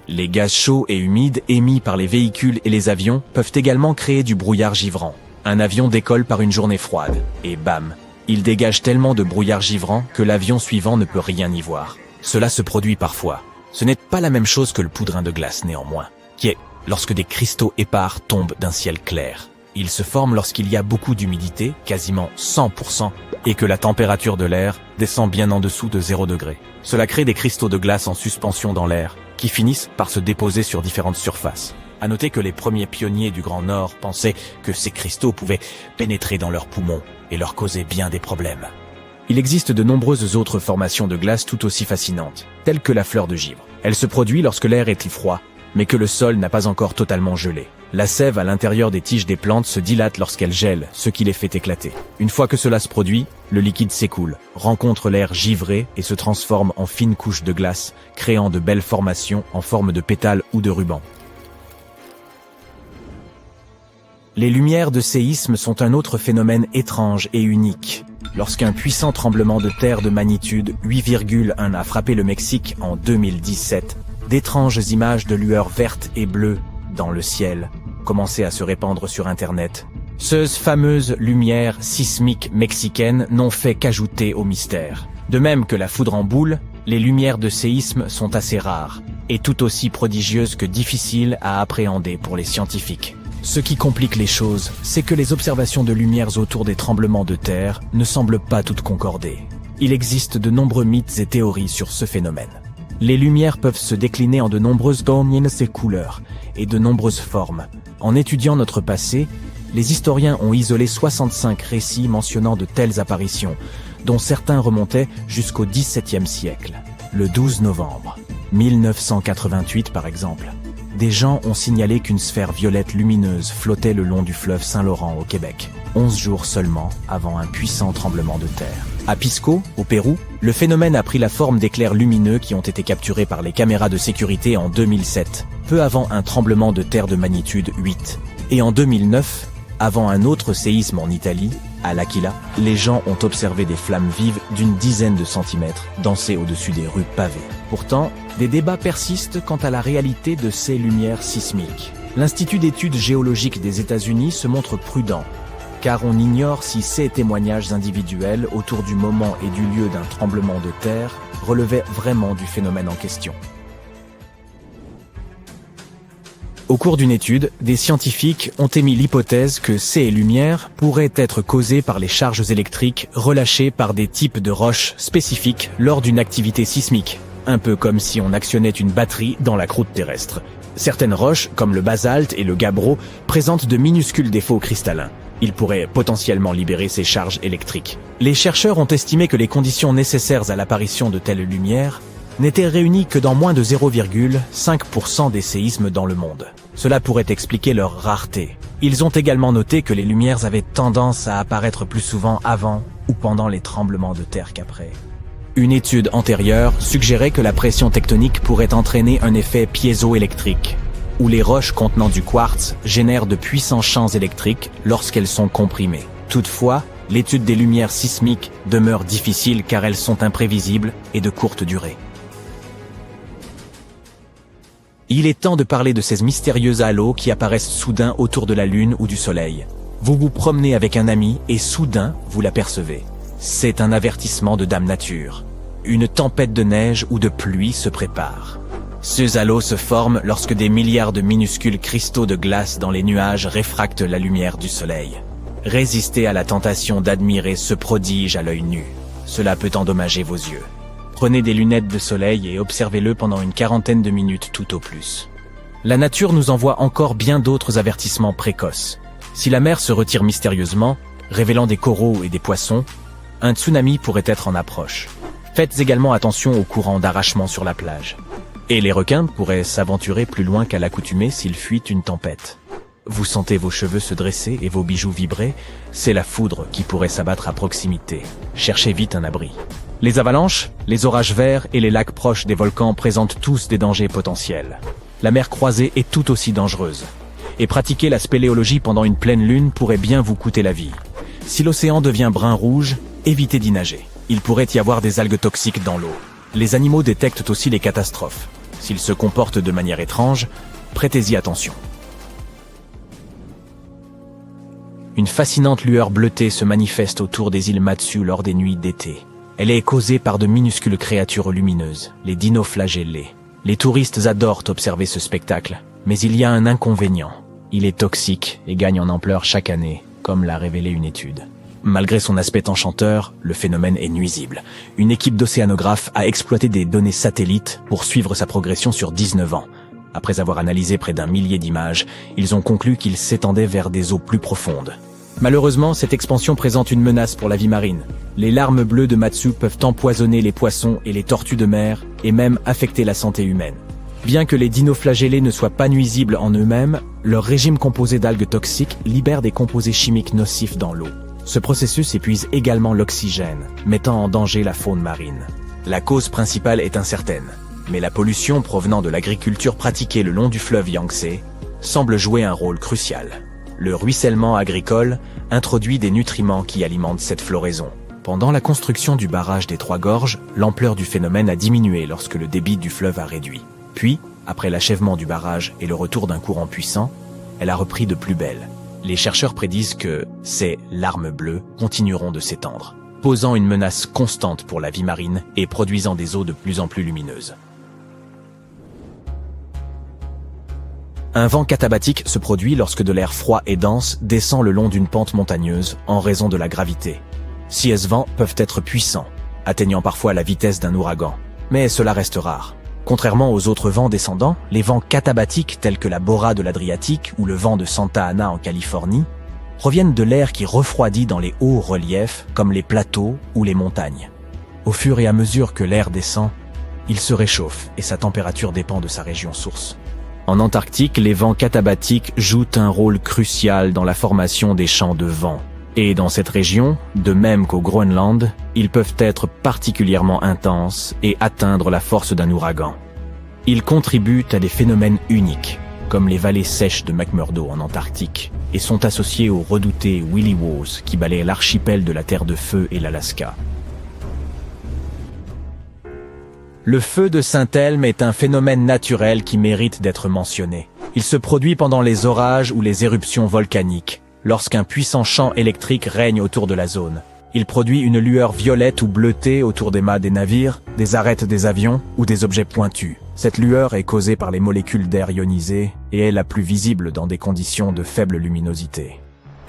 S2: Les gaz chauds et humides émis par les véhicules et les avions peuvent également créer du brouillard givrant. Un avion décolle par une journée froide, et bam, il dégage tellement de brouillard givrant que l'avion suivant ne peut rien y voir. Cela se produit parfois. Ce n'est pas la même chose que le poudrin de glace néanmoins, qui est lorsque des cristaux épars tombent d'un ciel clair. Ils se forment lorsqu'il y a beaucoup d'humidité, quasiment 100%, et que la température de l'air descend bien en dessous de 0 degré. Cela crée des cristaux de glace en suspension dans l'air, qui finissent par se déposer sur différentes surfaces. À noter que les premiers pionniers du Grand Nord pensaient que ces cristaux pouvaient pénétrer dans leurs poumons et leur causer bien des problèmes. Il existe de nombreuses autres formations de glace tout aussi fascinantes, telles que la fleur de givre. Elle se produit lorsque l'air est froid, mais que le sol n'a pas encore totalement gelé. La sève à l'intérieur des tiges des plantes se dilate lorsqu'elle gèle, ce qui les fait éclater. Une fois que cela se produit, le liquide s'écoule, rencontre l'air givré et se transforme en fines couches de glace, créant de belles formations en forme de pétales ou de rubans. Les lumières de séisme sont un autre phénomène étrange et unique. Lorsqu'un puissant tremblement de terre de magnitude 8,1 a frappé le Mexique en 2017, d'étranges images de lueurs vertes et bleues dans le ciel commençaient à se répandre sur Internet. Ces fameuses lumières sismiques mexicaines n'ont fait qu'ajouter au mystère. De même que la foudre en boule, les lumières de séisme sont assez rares et tout aussi prodigieuses que difficiles à appréhender pour les scientifiques. Ce qui complique les choses, c'est que les observations de lumières autour des tremblements de terre ne semblent pas toutes concorder. Il existe de nombreux mythes et théories sur ce phénomène. Les lumières peuvent se décliner en de nombreuses formes et couleurs, et de nombreuses formes. En étudiant notre passé, les historiens ont isolé 65 récits mentionnant de telles apparitions, dont certains remontaient jusqu'au XVIIe siècle. Le 12 novembre 1988 par exemple, des gens ont signalé qu'une sphère violette lumineuse flottait le long du fleuve Saint-Laurent au Québec, 11 jours seulement avant un puissant tremblement de terre. À Pisco, au Pérou, le phénomène a pris la forme d'éclairs lumineux qui ont été capturés par les caméras de sécurité en 2007, peu avant un tremblement de terre de magnitude 8. Et en 2009, avant un autre séisme en Italie, à L'Aquila, les gens ont observé des flammes vives d'une dizaine de centimètres danser au-dessus des rues pavées. Pourtant, des débats persistent quant à la réalité de ces lumières sismiques. L'Institut d'études géologiques des États-Unis se montre prudent, car on ignore si ces témoignages individuels autour du moment et du lieu d'un tremblement de terre relevaient vraiment du phénomène en question. Au cours d'une étude, des scientifiques ont émis l'hypothèse que ces lumières pourraient être causées par les charges électriques relâchées par des types de roches spécifiques lors d'une activité sismique, un peu comme si on actionnait une batterie dans la croûte terrestre. Certaines roches, comme le basalte et le gabbro, présentent de minuscules défauts cristallins. Ils pourraient potentiellement libérer ces charges électriques. Les chercheurs ont estimé que les conditions nécessaires à l'apparition de telles lumières n'étaient réunies que dans moins de 0,5% des séismes dans le monde. Cela pourrait expliquer leur rareté. Ils ont également noté que les lumières avaient tendance à apparaître plus souvent avant ou pendant les tremblements de terre qu'après. Une étude antérieure suggérait que la pression tectonique pourrait entraîner un effet piézoélectrique, où les roches contenant du quartz génèrent de puissants champs électriques lorsqu'elles sont comprimées. Toutefois, l'étude des lumières sismiques demeure difficile car elles sont imprévisibles et de courte durée. Il est temps de parler de ces mystérieux halos qui apparaissent soudain autour de la Lune ou du Soleil. Vous vous promenez avec un ami et soudain, vous l'apercevez. C'est un avertissement de Dame Nature. Une tempête de neige ou de pluie se prépare. Ces halos se forment lorsque des milliards de minuscules cristaux de glace dans les nuages réfractent la lumière du Soleil. Résistez à la tentation d'admirer ce prodige à l'œil nu. Cela peut endommager vos yeux. Prenez des lunettes de soleil et observez-le pendant une quarantaine de minutes tout au plus. La nature nous envoie encore bien d'autres avertissements précoces. Si la mer se retire mystérieusement, révélant des coraux et des poissons, un tsunami pourrait être en approche. Faites également attention aux courants d'arrachement sur la plage. Et les requins pourraient s'aventurer plus loin qu'à l'accoutumée s'ils fuient une tempête. Vous sentez vos cheveux se dresser et vos bijoux vibrer, c'est la foudre qui pourrait s'abattre à proximité. Cherchez vite un abri. Les avalanches, les orages verts et les lacs proches des volcans présentent tous des dangers potentiels. La mer croisée est tout aussi dangereuse. Et pratiquer la spéléologie pendant une pleine lune pourrait bien vous coûter la vie. Si l'océan devient brun-rouge, évitez d'y nager. Il pourrait y avoir des algues toxiques dans l'eau. Les animaux détectent aussi les catastrophes. S'ils se comportent de manière étrange, prêtez-y attention. Une fascinante lueur bleutée se manifeste autour des îles Matsu lors des nuits d'été. Elle est causée par de minuscules créatures lumineuses, les dinoflagellés. Les touristes adorent observer ce spectacle, mais il y a un inconvénient. Il est toxique et gagne en ampleur chaque année, comme l'a révélé une étude. Malgré son aspect enchanteur, le phénomène est nuisible. Une équipe d'océanographes a exploité des données satellites pour suivre sa progression sur 19 ans. Après avoir analysé près d'1 millier d'images, ils ont conclu qu'il s'étendait vers des eaux plus profondes. Malheureusement, cette expansion présente une menace pour la vie marine. Les larmes bleues de Matsu peuvent empoisonner les poissons et les tortues de mer et même affecter la santé humaine. Bien que les dinoflagellés ne soient pas nuisibles en eux-mêmes, leur régime composé d'algues toxiques libère des composés chimiques nocifs dans l'eau. Ce processus épuise également l'oxygène, mettant en danger la faune marine. La cause principale est incertaine, mais la pollution provenant de l'agriculture pratiquée le long du fleuve Yangtze semble jouer un rôle crucial. Le ruissellement agricole introduit des nutriments qui alimentent cette floraison. Pendant la construction du barrage des Trois Gorges, l'ampleur du phénomène a diminué lorsque le débit du fleuve a réduit. Puis, après l'achèvement du barrage et le retour d'un courant puissant, elle a repris de plus belle. Les chercheurs prédisent que ces larmes bleues continueront de s'étendre, posant une menace constante pour la vie marine et produisant des eaux de plus en plus lumineuses. Un vent katabatique se produit lorsque de l'air froid et dense descend le long d'une pente montagneuse en raison de la gravité. Ces vents peuvent être puissants, atteignant parfois la vitesse d'un ouragan, mais cela reste rare. Contrairement aux autres vents descendants, les vents katabatiques tels que la Bora de l'Adriatique ou le vent de Santa Ana en Californie proviennent de l'air qui refroidit dans les hauts reliefs comme les plateaux ou les montagnes. Au fur et à mesure que l'air descend, il se réchauffe et sa température dépend de sa région source. En Antarctique, les vents katabatiques jouent un rôle crucial dans la formation des champs de vent. Et dans cette région, de même qu'au Groenland, ils peuvent être particulièrement intenses et atteindre la force d'un ouragan. Ils contribuent à des phénomènes uniques, comme les vallées sèches de McMurdo en Antarctique, et sont associés au redouté Willie Woos qui balaie l'archipel de la Terre de Feu et l'Alaska. Le feu de Saint-Elme est un phénomène naturel qui mérite d'être mentionné. Il se produit pendant les orages ou les éruptions volcaniques, lorsqu'un puissant champ électrique règne autour de la zone. Il produit une lueur violette ou bleutée autour des mâts des navires, des arêtes des avions ou des objets pointus. Cette lueur est causée par les molécules d'air ionisé et est la plus visible dans des conditions de faible luminosité.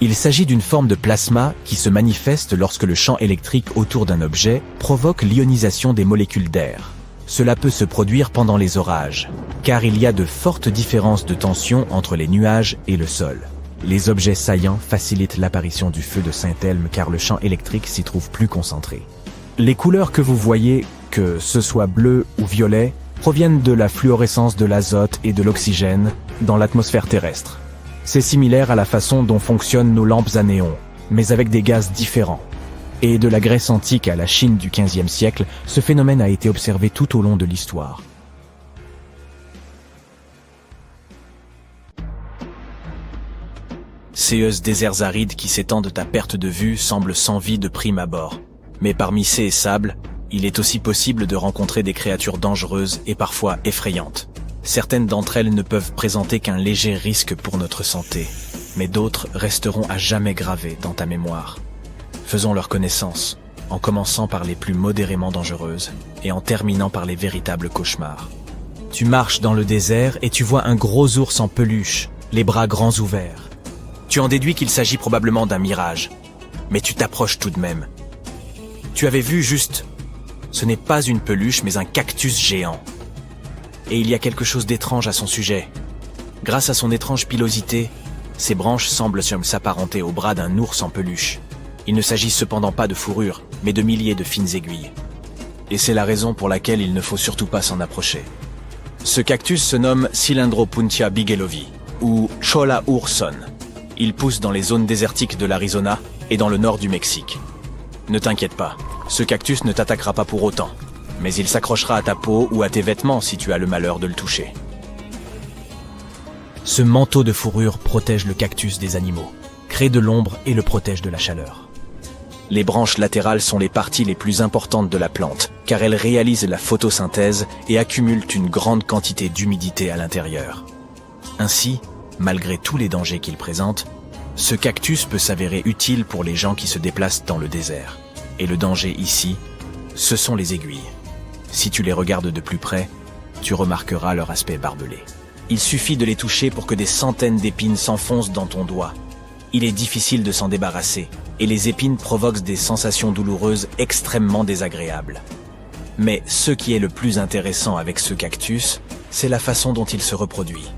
S2: Il s'agit d'une forme de plasma qui se manifeste lorsque le champ électrique autour d'un objet provoque l'ionisation des molécules d'air. Cela peut se produire pendant les orages, car il y a de fortes différences de tension entre les nuages et le sol. Les objets saillants facilitent l'apparition du feu de Saint-Elme car le champ électrique s'y trouve plus concentré. Les couleurs que vous voyez, que ce soit bleu ou violet, proviennent de la fluorescence de l'azote et de l'oxygène dans l'atmosphère terrestre. C'est similaire à la façon dont fonctionnent nos lampes à néon, mais avec des gaz différents. Et de la Grèce antique à la Chine du XVe siècle, ce phénomène a été observé tout au long de l'histoire. Ces déserts arides qui s'étendent à perte de vue semblent sans vie de prime abord. Mais parmi ces sables, il est aussi possible de rencontrer des créatures dangereuses et parfois effrayantes. Certaines d'entre elles ne peuvent présenter qu'un léger risque pour notre santé, mais d'autres resteront à jamais gravées dans ta mémoire. Faisons leur connaissance, en commençant par les plus modérément dangereuses et en terminant par les véritables cauchemars. Tu marches dans le désert et tu vois un gros ours en peluche, les bras grands ouverts. Tu en déduis qu'il s'agit probablement d'un mirage, mais tu t'approches tout de même. Tu avais vu juste... Ce n'est pas une peluche, mais un cactus géant. Et il y a quelque chose d'étrange à son sujet. Grâce à son étrange pilosité, ses branches semblent s'apparenter aux bras d'un ours en peluche. Il ne s'agit cependant pas de fourrure, mais de milliers de fines aiguilles. Et c'est la raison pour laquelle il ne faut surtout pas s'en approcher. Ce cactus se nomme Cylindropuntia bigelovi, ou Cholla urson. Il pousse dans les zones désertiques de l'Arizona et dans le nord du Mexique. Ne t'inquiète pas, ce cactus ne t'attaquera pas pour autant, mais il s'accrochera à ta peau ou à tes vêtements si tu as le malheur de le toucher. Ce manteau de fourrure protège le cactus des animaux, crée de l'ombre et le protège de la chaleur. Les branches latérales sont les parties les plus importantes de la plante, car elles réalisent la photosynthèse et accumulent une grande quantité d'humidité à l'intérieur. Ainsi, malgré tous les dangers qu'il présente, ce cactus peut s'avérer utile pour les gens qui se déplacent dans le désert. Et le danger ici, ce sont les aiguilles. Si tu les regardes de plus près, tu remarqueras leur aspect barbelé. Il suffit de les toucher pour que des centaines d'épines s'enfoncent dans ton doigt. Il est difficile de s'en débarrasser, et les épines provoquent des sensations douloureuses extrêmement désagréables. Mais ce qui est le plus intéressant avec ce cactus, c'est la façon dont il se reproduit.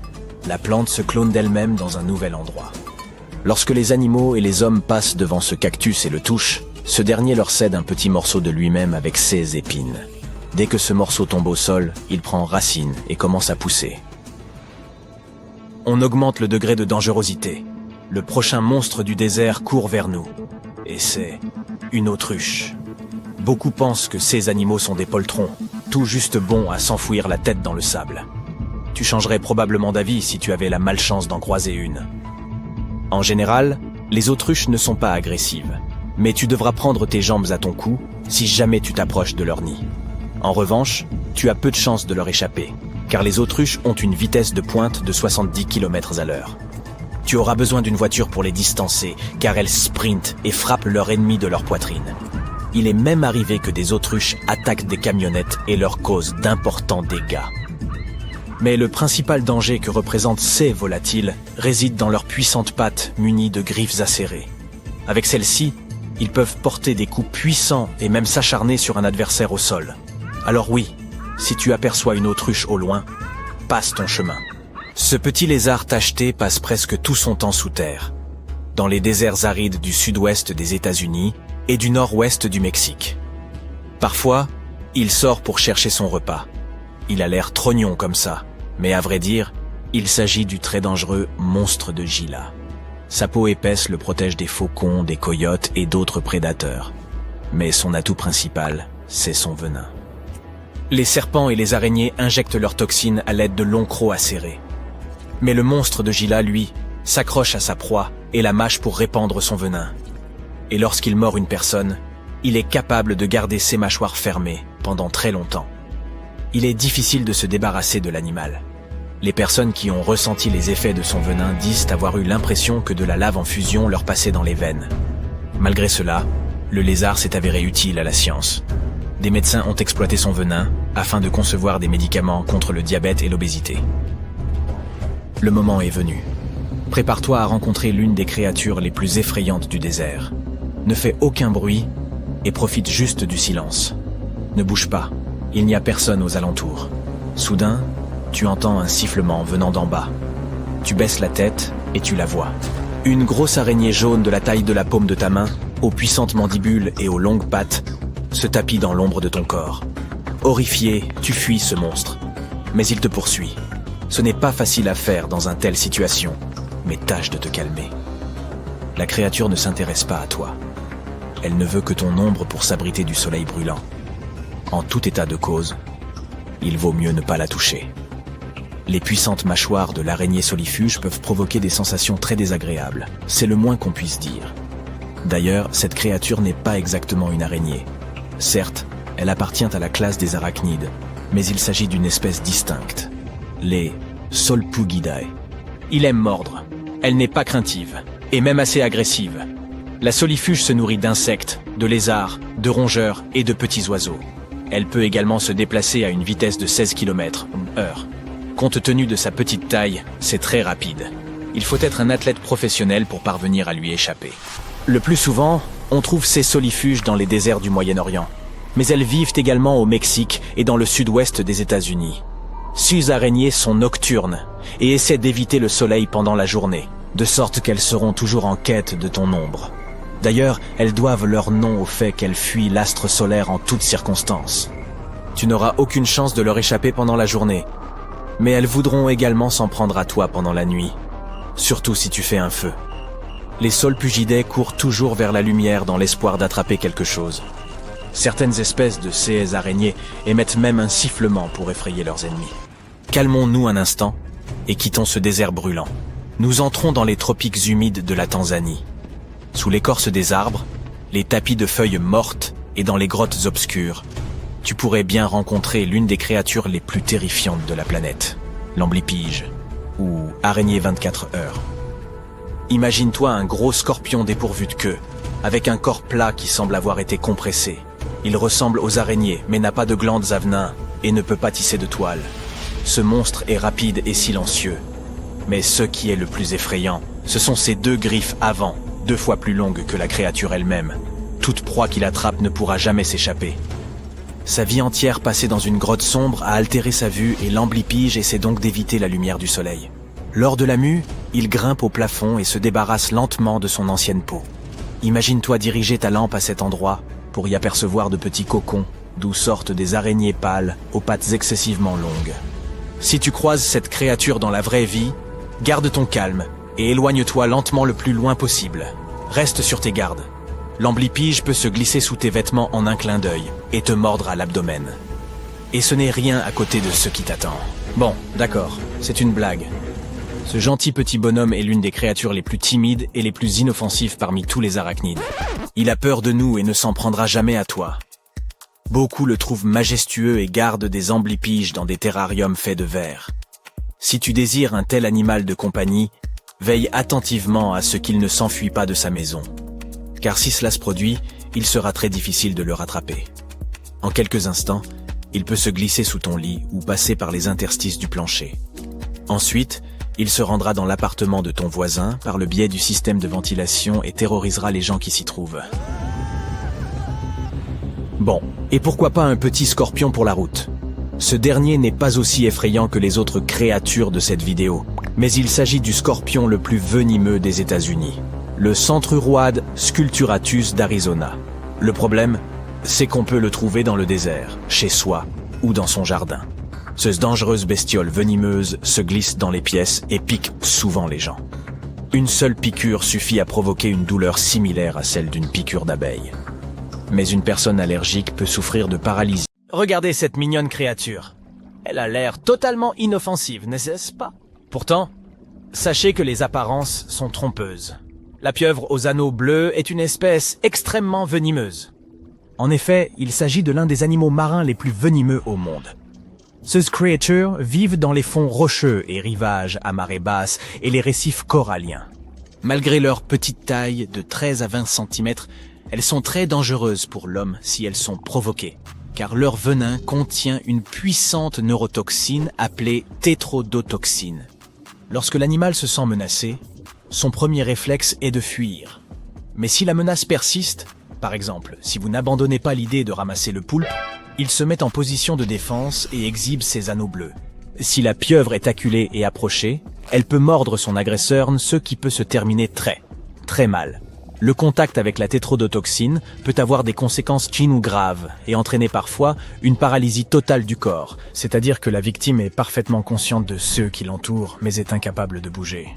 S2: La plante se clone d'elle-même dans un nouvel endroit. Lorsque les animaux et les hommes passent devant ce cactus et le touchent, ce dernier leur cède un petit morceau de lui-même avec ses épines. Dès que ce morceau tombe au sol, il prend racine et commence à pousser. On augmente le degré de dangerosité. Le prochain monstre du désert court vers nous. Et c'est une autruche. Beaucoup pensent que ces animaux sont des poltrons, tout juste bons à s'enfouir la tête dans le sable. Tu changerais probablement d'avis si tu avais la malchance d'en croiser une. En général, les autruches ne sont pas agressives, mais tu devras prendre tes jambes à ton cou si jamais tu t'approches de leur nid. En revanche, tu as peu de chances de leur échapper, car les autruches ont une vitesse de pointe de 70 km/h. Tu auras besoin d'une voiture pour les distancer, car elles sprintent et frappent leur ennemi de leur poitrine. Il est même arrivé que des autruches attaquent des camionnettes et leur causent d'importants dégâts. Mais le principal danger que représentent ces volatiles réside dans leurs puissantes pattes munies de griffes acérées. Avec celles-ci, ils peuvent porter des coups puissants et même s'acharner sur un adversaire au sol. Alors oui, si tu aperçois une autruche au loin, passe ton chemin. Ce petit lézard tacheté passe presque tout son temps sous terre, dans les déserts arides du sud-ouest des États-Unis et du nord-ouest du Mexique. Parfois, il sort pour chercher son repas. Il a l'air trognon comme ça, mais à vrai dire, il s'agit du très dangereux monstre de Gila. Sa peau épaisse le protège des faucons, des coyotes et d'autres prédateurs. Mais son atout principal, c'est son venin. Les serpents et les araignées injectent leurs toxines à l'aide de longs crocs acérés. Mais le monstre de Gila, lui, s'accroche à sa proie et la mâche pour répandre son venin. Et lorsqu'il mord une personne, il est capable de garder ses mâchoires fermées pendant très longtemps. Il est difficile de se débarrasser de l'animal. Les personnes qui ont ressenti les effets de son venin disent avoir eu l'impression que de la lave en fusion leur passait dans les veines. Malgré cela, le lézard s'est avéré utile à la science. Des médecins ont exploité son venin afin de concevoir des médicaments contre le diabète et l'obésité. Le moment est venu. Prépare-toi à rencontrer l'une des créatures les plus effrayantes du désert. Ne fais aucun bruit et profite juste du silence. Ne bouge pas, il n'y a personne aux alentours. Soudain, tu entends un sifflement venant d'en bas. Tu baisses la tête et tu la vois. Une grosse araignée jaune de la taille de la paume de ta main, aux puissantes mandibules et aux longues pattes, se tapit dans l'ombre de ton corps. Horrifié, tu fuis ce monstre. Mais il te poursuit. Ce n'est pas facile à faire dans une telle situation, mais tâche de te calmer. La créature ne s'intéresse pas à toi. Elle ne veut que ton ombre pour s'abriter du soleil brûlant. En tout état de cause, il vaut mieux ne pas la toucher. Les puissantes mâchoires de l'araignée solifuge peuvent provoquer des sensations très désagréables. C'est le moins qu'on puisse dire. D'ailleurs, cette créature n'est pas exactement une araignée. Certes, elle appartient à la classe des arachnides, mais il s'agit d'une espèce distincte, les Solpugidae. Il aime mordre. Elle n'est pas craintive, et même assez agressive. La solifuge se nourrit d'insectes, de lézards, de rongeurs et de petits oiseaux. Elle peut également se déplacer à une vitesse de 16 km/h. Compte tenu de sa petite taille, c'est très rapide. Il faut être un athlète professionnel pour parvenir à lui échapper. Le plus souvent, on trouve ces solifuges dans les déserts du Moyen-Orient. Mais elles vivent également au Mexique et dans le sud-ouest des États-Unis. Ces araignées sont nocturnes et essaient d'éviter le soleil pendant la journée, de sorte qu'elles seront toujours en quête de ton ombre. D'ailleurs, elles doivent leur nom au fait qu'elles fuient l'astre solaire en toutes circonstances. Tu n'auras aucune chance de leur échapper pendant la journée, mais elles voudront également s'en prendre à toi pendant la nuit, surtout si tu fais un feu. Les Solpugidae courent toujours vers la lumière dans l'espoir d'attraper quelque chose. Certaines espèces de ces araignées émettent même un sifflement pour effrayer leurs ennemis. Calmons-nous un instant et quittons ce désert brûlant. Nous entrons dans les tropiques humides de la Tanzanie. Sous l'écorce des arbres, les tapis de feuilles mortes et dans les grottes obscures, tu pourrais bien rencontrer l'une des créatures les plus terrifiantes de la planète, l'amblipige, ou araignée 24 heures. Imagine-toi un gros scorpion dépourvu de queue, avec un corps plat qui semble avoir été compressé. Il ressemble aux araignées, mais n'a pas de glandes à venin et ne peut pas tisser de toile. Ce monstre est rapide et silencieux. Mais ce qui est le plus effrayant, ce sont ses 2 griffes avant, 2 fois plus longues que la créature elle-même. Toute proie qu'il attrape ne pourra jamais s'échapper. Sa vie entière passée dans une grotte sombre a altéré sa vue et l'amblipige essaie donc d'éviter la lumière du soleil. Lors de la mue, il grimpe au plafond et se débarrasse lentement de son ancienne peau. Imagine-toi diriger ta lampe à cet endroit pour y apercevoir de petits cocons d'où sortent des araignées pâles aux pattes excessivement longues. Si tu croises cette créature dans la vraie vie, garde ton calme et éloigne-toi lentement le plus loin possible. Reste sur tes gardes. L'amblipige peut se glisser sous tes vêtements en un clin d'œil et te mordre à l'abdomen. Et ce n'est rien à côté de ce qui t'attend. Bon, d'accord, c'est une blague. Ce gentil petit bonhomme est l'une des créatures les plus timides et les plus inoffensives parmi tous les arachnides. Il a peur de nous et ne s'en prendra jamais à toi. Beaucoup le trouvent majestueux et gardent des amblipiges dans des terrariums faits de verre. Si tu désires un tel animal de compagnie, veille attentivement à ce qu'il ne s'enfuit pas de sa maison. Car si cela se produit, il sera très difficile de le rattraper. En quelques instants, Il peut se glisser sous ton lit ou passer par les interstices du plancher. Ensuite, il se rendra dans l'appartement de ton voisin par le biais du système de ventilation et terrorisera les gens qui s'y trouvent. Bon, et pourquoi pas un petit scorpion pour la route? Ce dernier n'est pas aussi effrayant que les autres créatures de cette vidéo, mais il s'agit du scorpion le plus venimeux des États-Unis, le Centruroide sculpturatus d'Arizona. Le problème, c'est qu'on peut le trouver dans le désert, chez soi ou dans son jardin. Cette dangereuse bestiole venimeuse se glisse dans les pièces et pique souvent les gens. Une seule piqûre suffit à provoquer une douleur similaire à celle d'une piqûre d'abeille. Mais une personne allergique peut souffrir de paralysie. Regardez cette mignonne créature. Elle a l'air totalement inoffensive, n'est-ce pas? Pourtant, sachez que les apparences sont trompeuses. La pieuvre aux anneaux bleus est une espèce extrêmement venimeuse. En effet, il s'agit de l'un des animaux marins les plus venimeux au monde. Ces créatures vivent dans les fonds rocheux et rivages à marée basse et les récifs coralliens. Malgré leur petite taille de 13 à 20 cm, elles sont très dangereuses pour l'homme si elles sont provoquées, car leur venin contient une puissante neurotoxine appelée tétrodotoxine. Lorsque l'animal se sent menacé, son premier réflexe est de fuir. Mais si la menace persiste, par exemple, si vous n'abandonnez pas l'idée de ramasser le poulpe, il se met en position de défense et exhibe ses anneaux bleus. Si la pieuvre est acculée et approchée, elle peut mordre son agresseur, ce qui peut se terminer très mal. Le contact avec la tétrodotoxine peut avoir des conséquences ou graves et entraîner parfois une paralysie totale du corps, c'est-à-dire que la victime est parfaitement consciente de ceux qui l'entourent mais est incapable de bouger.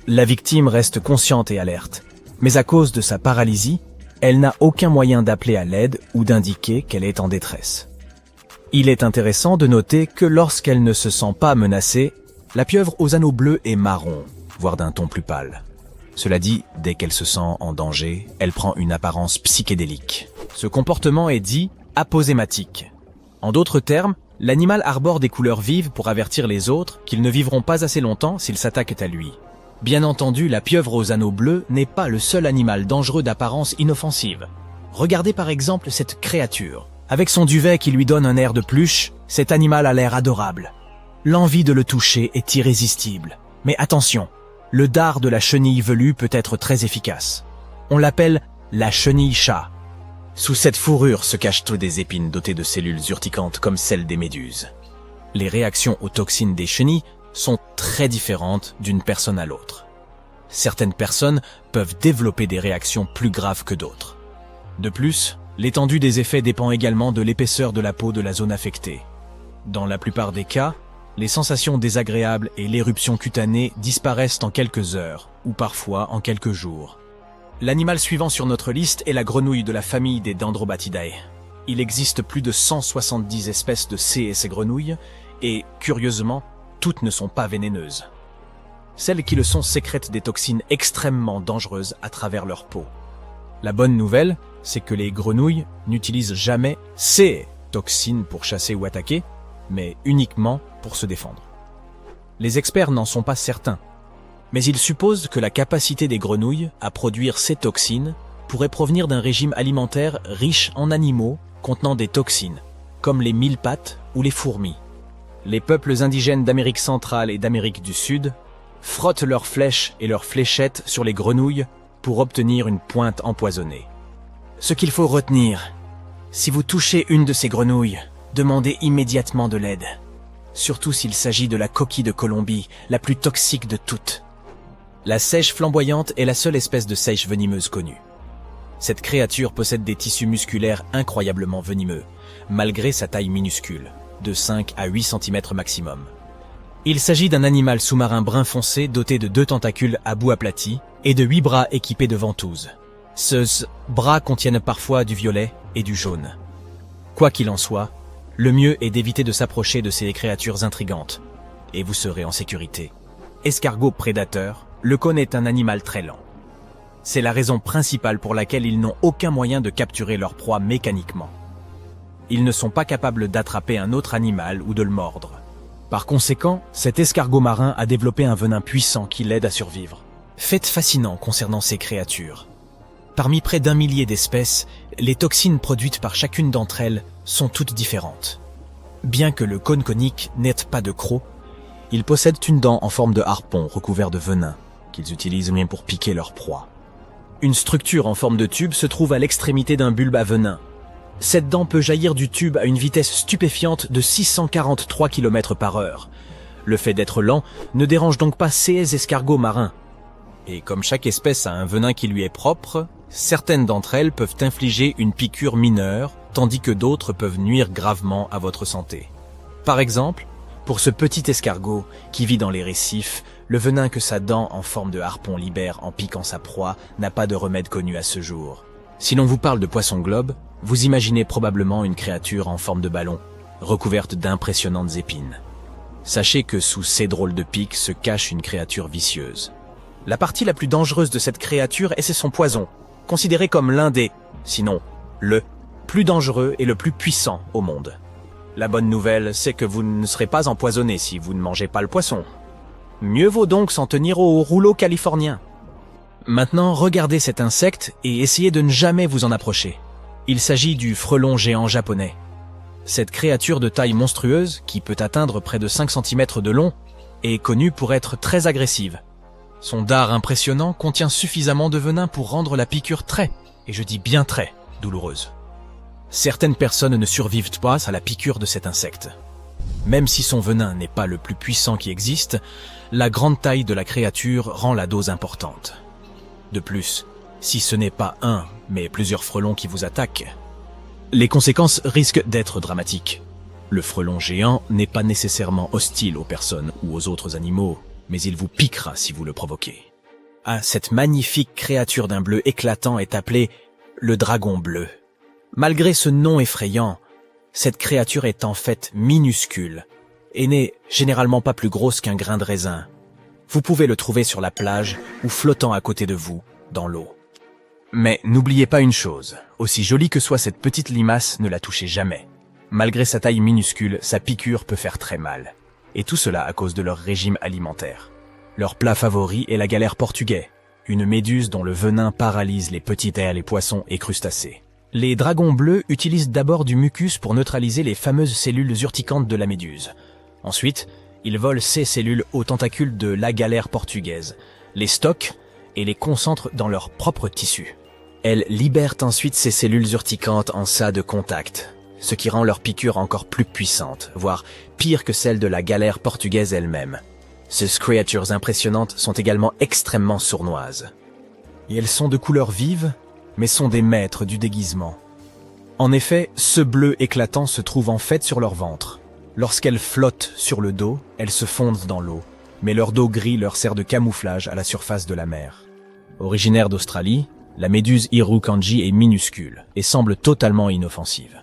S2: La victime reste consciente et alerte, mais à cause de sa paralysie, elle n'a aucun moyen d'appeler à l'aide ou d'indiquer qu'elle est en détresse. Il est intéressant de noter que lorsqu'elle ne se sent pas menacée, la pieuvre aux anneaux bleus est marron, voire d'un ton plus pâle. Cela dit, dès qu'elle se sent en danger, elle prend une apparence psychédélique. Ce comportement est dit aposématique. En d'autres termes, l'animal arbore des couleurs vives pour avertir les autres qu'ils ne vivront pas assez longtemps s'ils s'attaquent à lui. Bien entendu, la pieuvre aux anneaux bleus n'est pas le seul animal dangereux d'apparence inoffensive. Regardez par exemple cette créature. Avec son duvet qui lui donne un air de pluche, cet animal a l'air adorable. L'envie de le toucher est irrésistible. Mais attention, le dard de la chenille velue peut être très efficace. On l'appelle la chenille-chat. Sous cette fourrure se cachent des épines dotées de cellules urticantes comme celles des méduses. Les réactions aux toxines des chenilles sont très différentes d'une personne à l'autre. Certaines personnes peuvent développer des réactions plus graves que d'autres. De plus, l'étendue des effets dépend également de l'épaisseur de la peau de la zone affectée. Dans la plupart des cas, les sensations désagréables et l'éruption cutanée disparaissent en quelques heures, ou parfois en quelques jours. L'animal suivant sur notre liste est la grenouille de la famille des Dendrobatidae. Il existe plus de 170 espèces de ces grenouilles, et, curieusement, toutes ne sont pas vénéneuses. Celles qui le sont sécrètent des toxines extrêmement dangereuses à travers leur peau. La bonne nouvelle, c'est que les grenouilles n'utilisent jamais ces toxines pour chasser ou attaquer, mais uniquement pour se défendre. Les experts n'en sont pas certains, mais ils supposent que la capacité des grenouilles à produire ces toxines pourrait provenir d'un régime alimentaire riche en animaux contenant des toxines, comme les mille-pattes ou les fourmis. Les peuples indigènes d'Amérique centrale et d'Amérique du Sud frottent leurs flèches et leurs fléchettes sur les grenouilles pour obtenir une pointe empoisonnée. Ce qu'il faut retenir, si vous touchez une de ces grenouilles, demandez immédiatement de l'aide. Surtout s'il s'agit de la coquille de Colombie, la plus toxique de toutes. La seiche flamboyante est la seule espèce de seiche venimeuse connue. Cette créature possède des tissus musculaires incroyablement venimeux, malgré sa taille minuscule, de 5 à 8 cm maximum. Il s'agit d'un animal sous-marin brun foncé doté de 2 tentacules à bout aplati et de 8 bras équipés de ventouses. Ces bras contiennent parfois du violet et du jaune. Quoi qu'il en soit, le mieux est d'éviter de s'approcher de ces créatures intrigantes, et vous serez en sécurité. Escargot prédateur, le cône est un animal très lent. C'est la raison principale pour laquelle ils n'ont aucun moyen de capturer leur proie mécaniquement. Ils ne sont pas capables d'attraper un autre animal ou de le mordre. Par conséquent, cet escargot marin a développé un venin puissant qui l'aide à survivre. Fait fascinant concernant ces créatures. Parmi près d'1 millier d'espèces, les toxines produites par chacune d'entre elles sont toutes différentes. Bien que le cône conique n'ait pas de croc,
S1: Ils possèdent une dent en forme de harpon recouvert de venin, qu'ils utilisent bien pour piquer leur proie. Une structure en forme de tube se trouve à l'extrémité d'un bulbe à venin. Cette dent peut jaillir du tube à une vitesse stupéfiante de 643 km/h. Le fait d'être lent ne dérange donc pas ces escargots marins. Et comme chaque espèce a un venin qui lui est propre, certaines d'entre elles peuvent infliger une piqûre mineure, tandis que d'autres peuvent nuire gravement à votre santé. Par exemple, pour ce petit escargot qui vit dans les récifs, le venin que sa dent en forme de harpon libère en piquant sa proie n'a pas de remède connu à ce jour. Si l'on vous parle de poisson-globe, vous imaginez probablement une créature en forme de ballon, recouverte d'impressionnantes épines. Sachez que sous ces drôles de pics se cache une créature vicieuse. La partie la plus dangereuse de cette créature est son poison, considéré comme l'un des, sinon le, plus dangereux et le plus puissant au monde. La bonne nouvelle, c'est que vous ne serez pas empoisonné si vous ne mangez pas le poisson. Mieux vaut donc s'en tenir au rouleau californien. Maintenant, regardez cet insecte et essayez de ne jamais vous en approcher. Il s'agit du frelon géant japonais. Cette créature de taille monstrueuse, qui peut atteindre près de 5 cm de long, est connue pour être très agressive. Son dard impressionnant contient suffisamment de venin pour rendre la piqûre très, et je dis bien très, douloureuse. Certaines personnes ne survivent pas à la piqûre de cet insecte. Même si son venin n'est pas le plus puissant qui existe, la grande taille de la créature rend la dose importante. De plus, si ce n'est pas un, mais plusieurs frelons qui vous attaquent, les conséquences risquent d'être dramatiques. Le frelon géant n'est pas nécessairement hostile aux personnes ou aux autres animaux, mais il vous piquera si vous le provoquez. Ah, cette magnifique créature d'un bleu éclatant est appelée le dragon bleu. Malgré ce nom effrayant, cette créature est en fait minuscule et n'est généralement pas plus grosse qu'un grain de raisin. Vous pouvez le trouver sur la plage ou flottant à côté de vous, dans l'eau. Mais n'oubliez pas une chose, aussi jolie que soit cette petite limace, ne la touchez jamais. Malgré sa taille minuscule, sa piqûre peut faire très mal. Et tout cela à cause de leur régime alimentaire. Leur plat favori est la galère portugais, une méduse dont le venin paralyse les petits vers, les poissons et crustacés. Les dragons bleus utilisent d'abord du mucus pour neutraliser les fameuses cellules urticantes de la méduse. Ensuite, ils volent ces cellules aux tentacules de la galère portugaise, les stockent et les concentrent dans leur propre tissu. Elles libèrent ensuite ces cellules urticantes en ça de contact, ce qui rend leur piqûre encore plus puissante, voire pire que celle de la galère portugaise elle-même. Ces créatures impressionnantes sont également extrêmement sournoises. Et elles sont de couleur vive, mais sont des maîtres du déguisement. En effet, ce bleu éclatant se trouve en fait sur leur ventre. Lorsqu'elles flottent sur le dos, elles se fondent dans l'eau, mais leur dos gris leur sert de camouflage à la surface de la mer. Originaire d'Australie, la méduse Irukandji est minuscule et semble totalement inoffensive.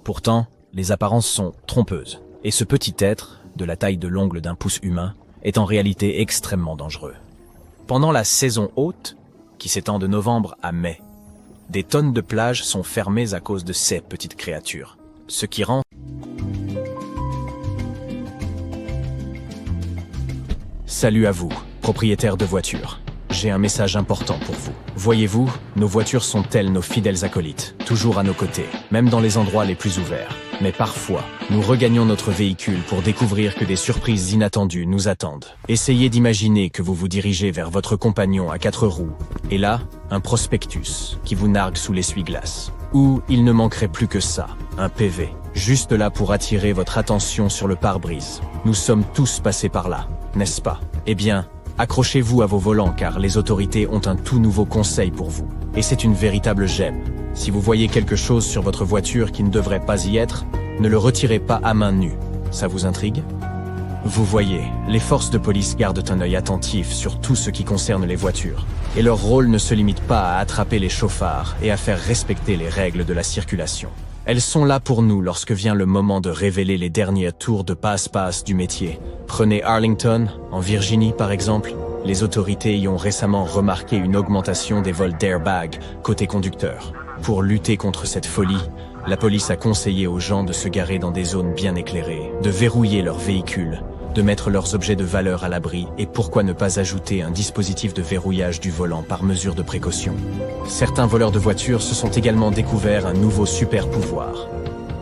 S1: Pourtant, les apparences sont trompeuses, et ce petit être, de la taille de l'ongle d'un pouce humain, est en réalité extrêmement dangereux. Pendant la saison haute, qui s'étend de novembre à mai, des tonnes de plages sont fermées à cause de ces petites créatures, ce qui rend... Salut à vous, propriétaires de voitures. J'ai un message important pour vous. Voyez-vous, nos voitures sont telles nos fidèles acolytes, toujours à nos côtés, même dans les endroits les plus ouverts. Mais parfois, nous regagnons notre véhicule pour découvrir que des surprises inattendues nous attendent. Essayez d'imaginer que vous vous dirigez vers votre compagnon à 4 roues, et là, un prospectus qui vous nargue sous l'essuie-glace. Ou il ne manquerait plus que ça, un PV, juste là pour attirer votre attention sur le pare-brise. Nous sommes tous passés par là, n'est-ce pas? Eh bien, accrochez-vous à vos volants car les autorités ont un tout nouveau conseil pour vous. Et c'est une véritable gemme. Si vous voyez quelque chose sur votre voiture qui ne devrait pas y être, ne le retirez pas à main nue. Ça vous intrigue? Vous voyez, les forces de police gardent un œil attentif sur tout ce qui concerne les voitures. Et leur rôle ne se limite pas à attraper les chauffards et à faire respecter les règles de la circulation. Elles sont là pour nous lorsque vient le moment de révéler les derniers tours de passe-passe du métier. Prenez Arlington, en Virginie par exemple. Les autorités y ont récemment remarqué une augmentation des vols d'airbag côté conducteur. Pour lutter contre cette folie, la police a conseillé aux gens de se garer dans des zones bien éclairées, de verrouiller leurs véhicules, de mettre leurs objets de valeur à l'abri et pourquoi ne pas ajouter un dispositif de verrouillage du volant par mesure de précaution. Certains voleurs de voitures se sont également découverts un nouveau super pouvoir.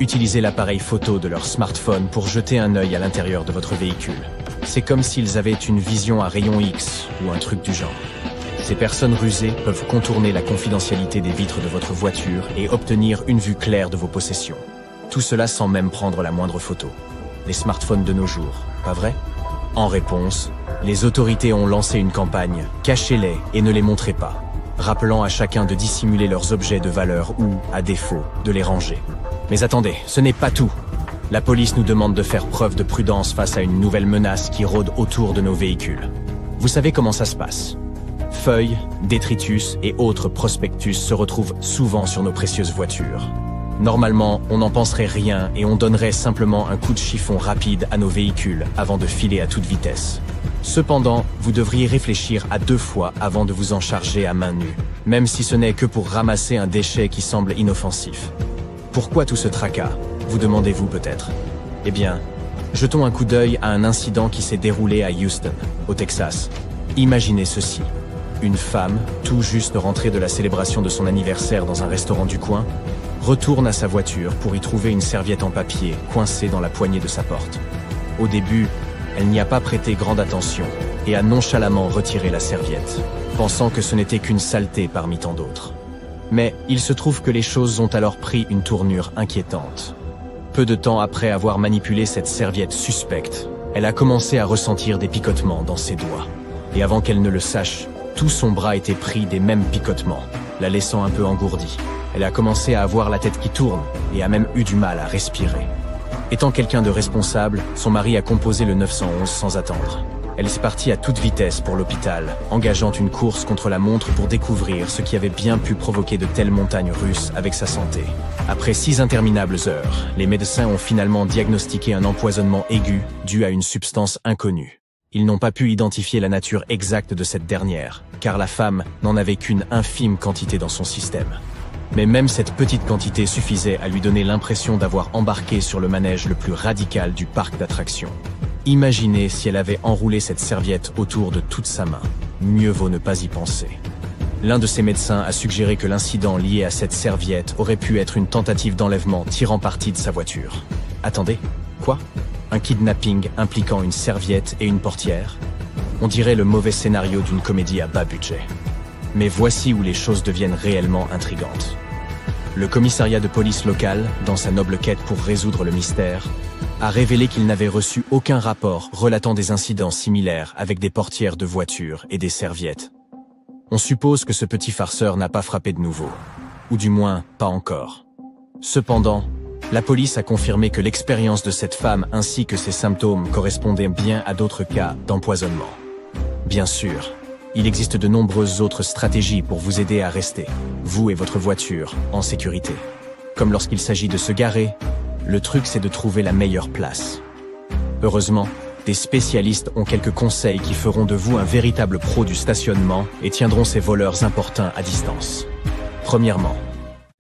S1: utilisez l'appareil photo de leur smartphone pour jeter un œil à l'intérieur de votre véhicule. C'est comme s'ils avaient une vision à rayon X ou un truc du genre. Ces personnes rusées peuvent contourner la confidentialité des vitres de votre voiture et obtenir une vue claire de vos possessions. Tout cela sans même prendre la moindre photo. Les smartphones de nos jours, pas vrai? En réponse, les autorités ont lancé une campagne « Cachez-les et ne les montrez pas », rappelant à chacun de dissimuler leurs objets de valeur ou, à défaut, de les ranger. Mais attendez, ce n'est pas tout. La police nous demande de faire preuve de prudence face à une nouvelle menace qui rôde autour de nos véhicules. Vous savez comment ça se passe? Feuilles, détritus et autres prospectus se retrouvent souvent sur nos précieuses voitures. Normalement, on n'en penserait rien et on donnerait simplement un coup de chiffon rapide à nos véhicules avant de filer à toute vitesse. Cependant, vous devriez réfléchir à 2 fois avant de vous en charger à main nue, même si ce n'est que pour ramasser un déchet qui semble inoffensif. Pourquoi tout ce tracas, vous demandez-vous peut-être? Eh bien, jetons un coup d'œil à un incident qui s'est déroulé à Houston, au Texas. Imaginez ceci. Une femme, tout juste rentrée de la célébration de son anniversaire dans un restaurant du coin, retourne à sa voiture pour y trouver une serviette en papier coincée dans la poignée de sa porte. Au début, elle n'y a pas prêté grande attention et a nonchalamment retiré la serviette, pensant que ce n'était qu'une saleté parmi tant d'autres. Mais il se trouve que les choses ont alors pris une tournure inquiétante. Peu de temps après avoir manipulé cette serviette suspecte, elle a commencé à ressentir des picotements dans ses doigts. Et avant qu'elle ne le sache, tout son bras était pris des mêmes picotements, la laissant un peu engourdie. Elle a commencé à avoir la tête qui tourne et a même eu du mal à respirer. Étant quelqu'un de responsable, son mari a composé le 911 sans attendre. Elle est partie à toute vitesse pour l'hôpital, engageant une course contre la montre pour découvrir ce qui avait bien pu provoquer de telles montagnes russes avec sa santé. Après 6 interminables heures, les médecins ont finalement diagnostiqué un empoisonnement aigu dû à une substance inconnue. Ils n'ont pas pu identifier la nature exacte de cette dernière, car la femme n'en avait qu'une infime quantité dans son système. Mais même cette petite quantité suffisait à lui donner l'impression d'avoir embarqué sur le manège le plus radical du parc d'attractions. Imaginez si elle avait enroulé cette serviette autour de toute sa main. Mieux vaut ne pas y penser. L'un de ses médecins a suggéré que l'incident lié à cette serviette aurait pu être une tentative d'enlèvement tirant parti de sa voiture. Attendez, quoi? Un kidnapping impliquant une serviette et une portière? On dirait le mauvais scénario d'une comédie à bas budget. Mais voici où les choses deviennent réellement intrigantes. Le commissariat de police local, dans sa noble quête pour résoudre le mystère, a révélé qu'il n'avait reçu aucun rapport relatant des incidents similaires avec des portières de voitures et des serviettes. On suppose que ce petit farceur n'a pas frappé de nouveau, ou du moins pas encore. Cependant, la police a confirmé que l'expérience de cette femme ainsi que ses symptômes correspondaient bien à d'autres cas d'empoisonnement. Bien sûr, il existe de nombreuses autres stratégies pour vous aider à rester, vous et votre voiture, en sécurité. Comme lorsqu'il s'agit de se garer, le truc c'est de trouver la meilleure place. Heureusement, des spécialistes ont quelques conseils qui feront de vous un véritable pro du stationnement et tiendront ces voleurs importuns à distance. Premièrement,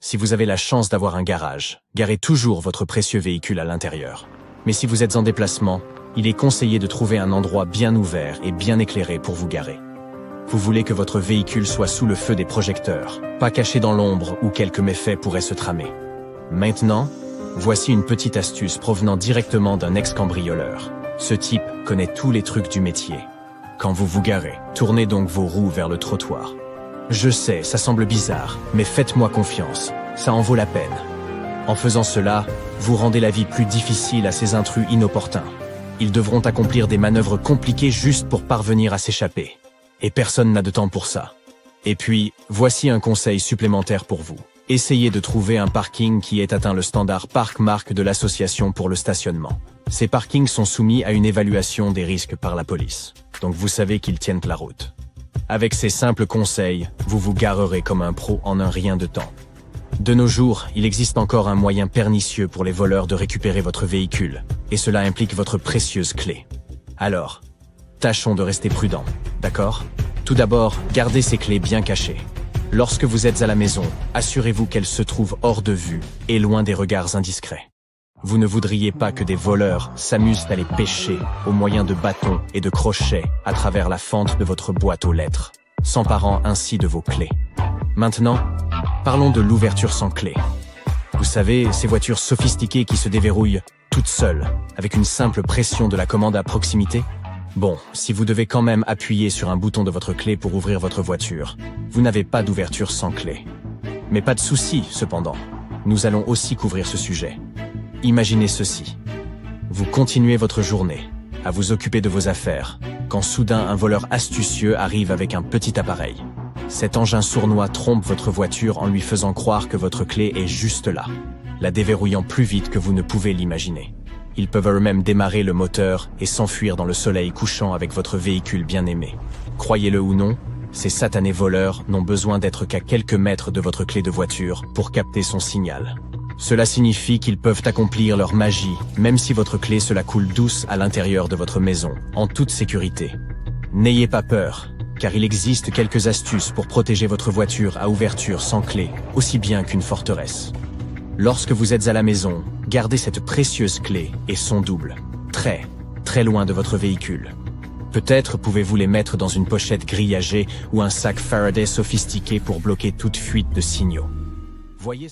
S1: si vous avez la chance d'avoir un garage, garez toujours votre précieux véhicule à l'intérieur. Mais si vous êtes en déplacement, il est conseillé de trouver un endroit bien ouvert et bien éclairé pour vous garer. Vous voulez que votre véhicule soit sous le feu des projecteurs, pas caché dans l'ombre où quelques méfaits pourraient se tramer. Maintenant, voici une petite astuce provenant directement d'un ex-cambrioleur. Ce type connaît tous les trucs du métier. Quand vous vous garez, tournez donc vos roues vers le trottoir. Je sais, ça semble bizarre, mais faites-moi confiance, ça en vaut la peine. En faisant cela, vous rendez la vie plus difficile à ces intrus inopportuns. Ils devront accomplir des manœuvres compliquées juste pour parvenir à s'échapper. Et personne n'a de temps pour ça. Et puis, voici un conseil supplémentaire pour vous. Essayez de trouver un parking qui ait atteint le standard Parc-Marque de l'Association pour le stationnement. Ces parkings sont soumis à une évaluation des risques par la police, donc vous savez qu'ils tiennent la route. Avec ces simples conseils, vous vous garerez comme un pro en un rien de temps. De nos jours, il existe encore un moyen pernicieux pour les voleurs de récupérer votre véhicule, et cela implique votre précieuse clé. Alors, tâchons de rester prudents, d'accord? Tout d'abord, gardez ces clés bien cachées. Lorsque vous êtes à la maison, assurez-vous qu'elles se trouvent hors de vue et loin des regards indiscrets. Vous ne voudriez pas que des voleurs s'amusent à les pêcher au moyen de bâtons et de crochets à travers la fente de votre boîte aux lettres, s'emparant ainsi de vos clés. Maintenant, parlons de l'ouverture sans clé. Vous savez, ces voitures sophistiquées qui se déverrouillent toutes seules, avec une simple pression de la commande à proximité? Bon, si vous devez quand même appuyer sur un bouton de votre clé pour ouvrir votre voiture, vous n'avez pas d'ouverture sans clé. Mais pas de souci, cependant. Nous allons aussi couvrir ce sujet. Imaginez ceci. Vous continuez votre journée, à vous occuper de vos affaires, quand soudain un voleur astucieux arrive avec un petit appareil. Cet engin sournois trompe votre voiture en lui faisant croire que votre clé est juste là, la déverrouillant plus vite que vous ne pouvez l'imaginer. Ils peuvent eux-mêmes démarrer le moteur et s'enfuir dans le soleil couchant avec votre véhicule bien-aimé. Croyez-le ou non, ces satanés voleurs n'ont besoin d'être qu'à quelques mètres de votre clé de voiture pour capter son signal. Cela signifie qu'ils peuvent accomplir leur magie, même si votre clé se la coule douce à l'intérieur de votre maison, en toute sécurité. N'ayez pas peur, car il existe quelques astuces pour protéger votre voiture à ouverture sans clé, aussi bien qu'une forteresse. Lorsque vous êtes à la maison, gardez cette précieuse clé et son double, très loin de votre véhicule. Peut-être pouvez-vous les mettre dans une pochette grillagée ou un sac Faraday sophistiqué pour bloquer toute fuite de signaux. Voyez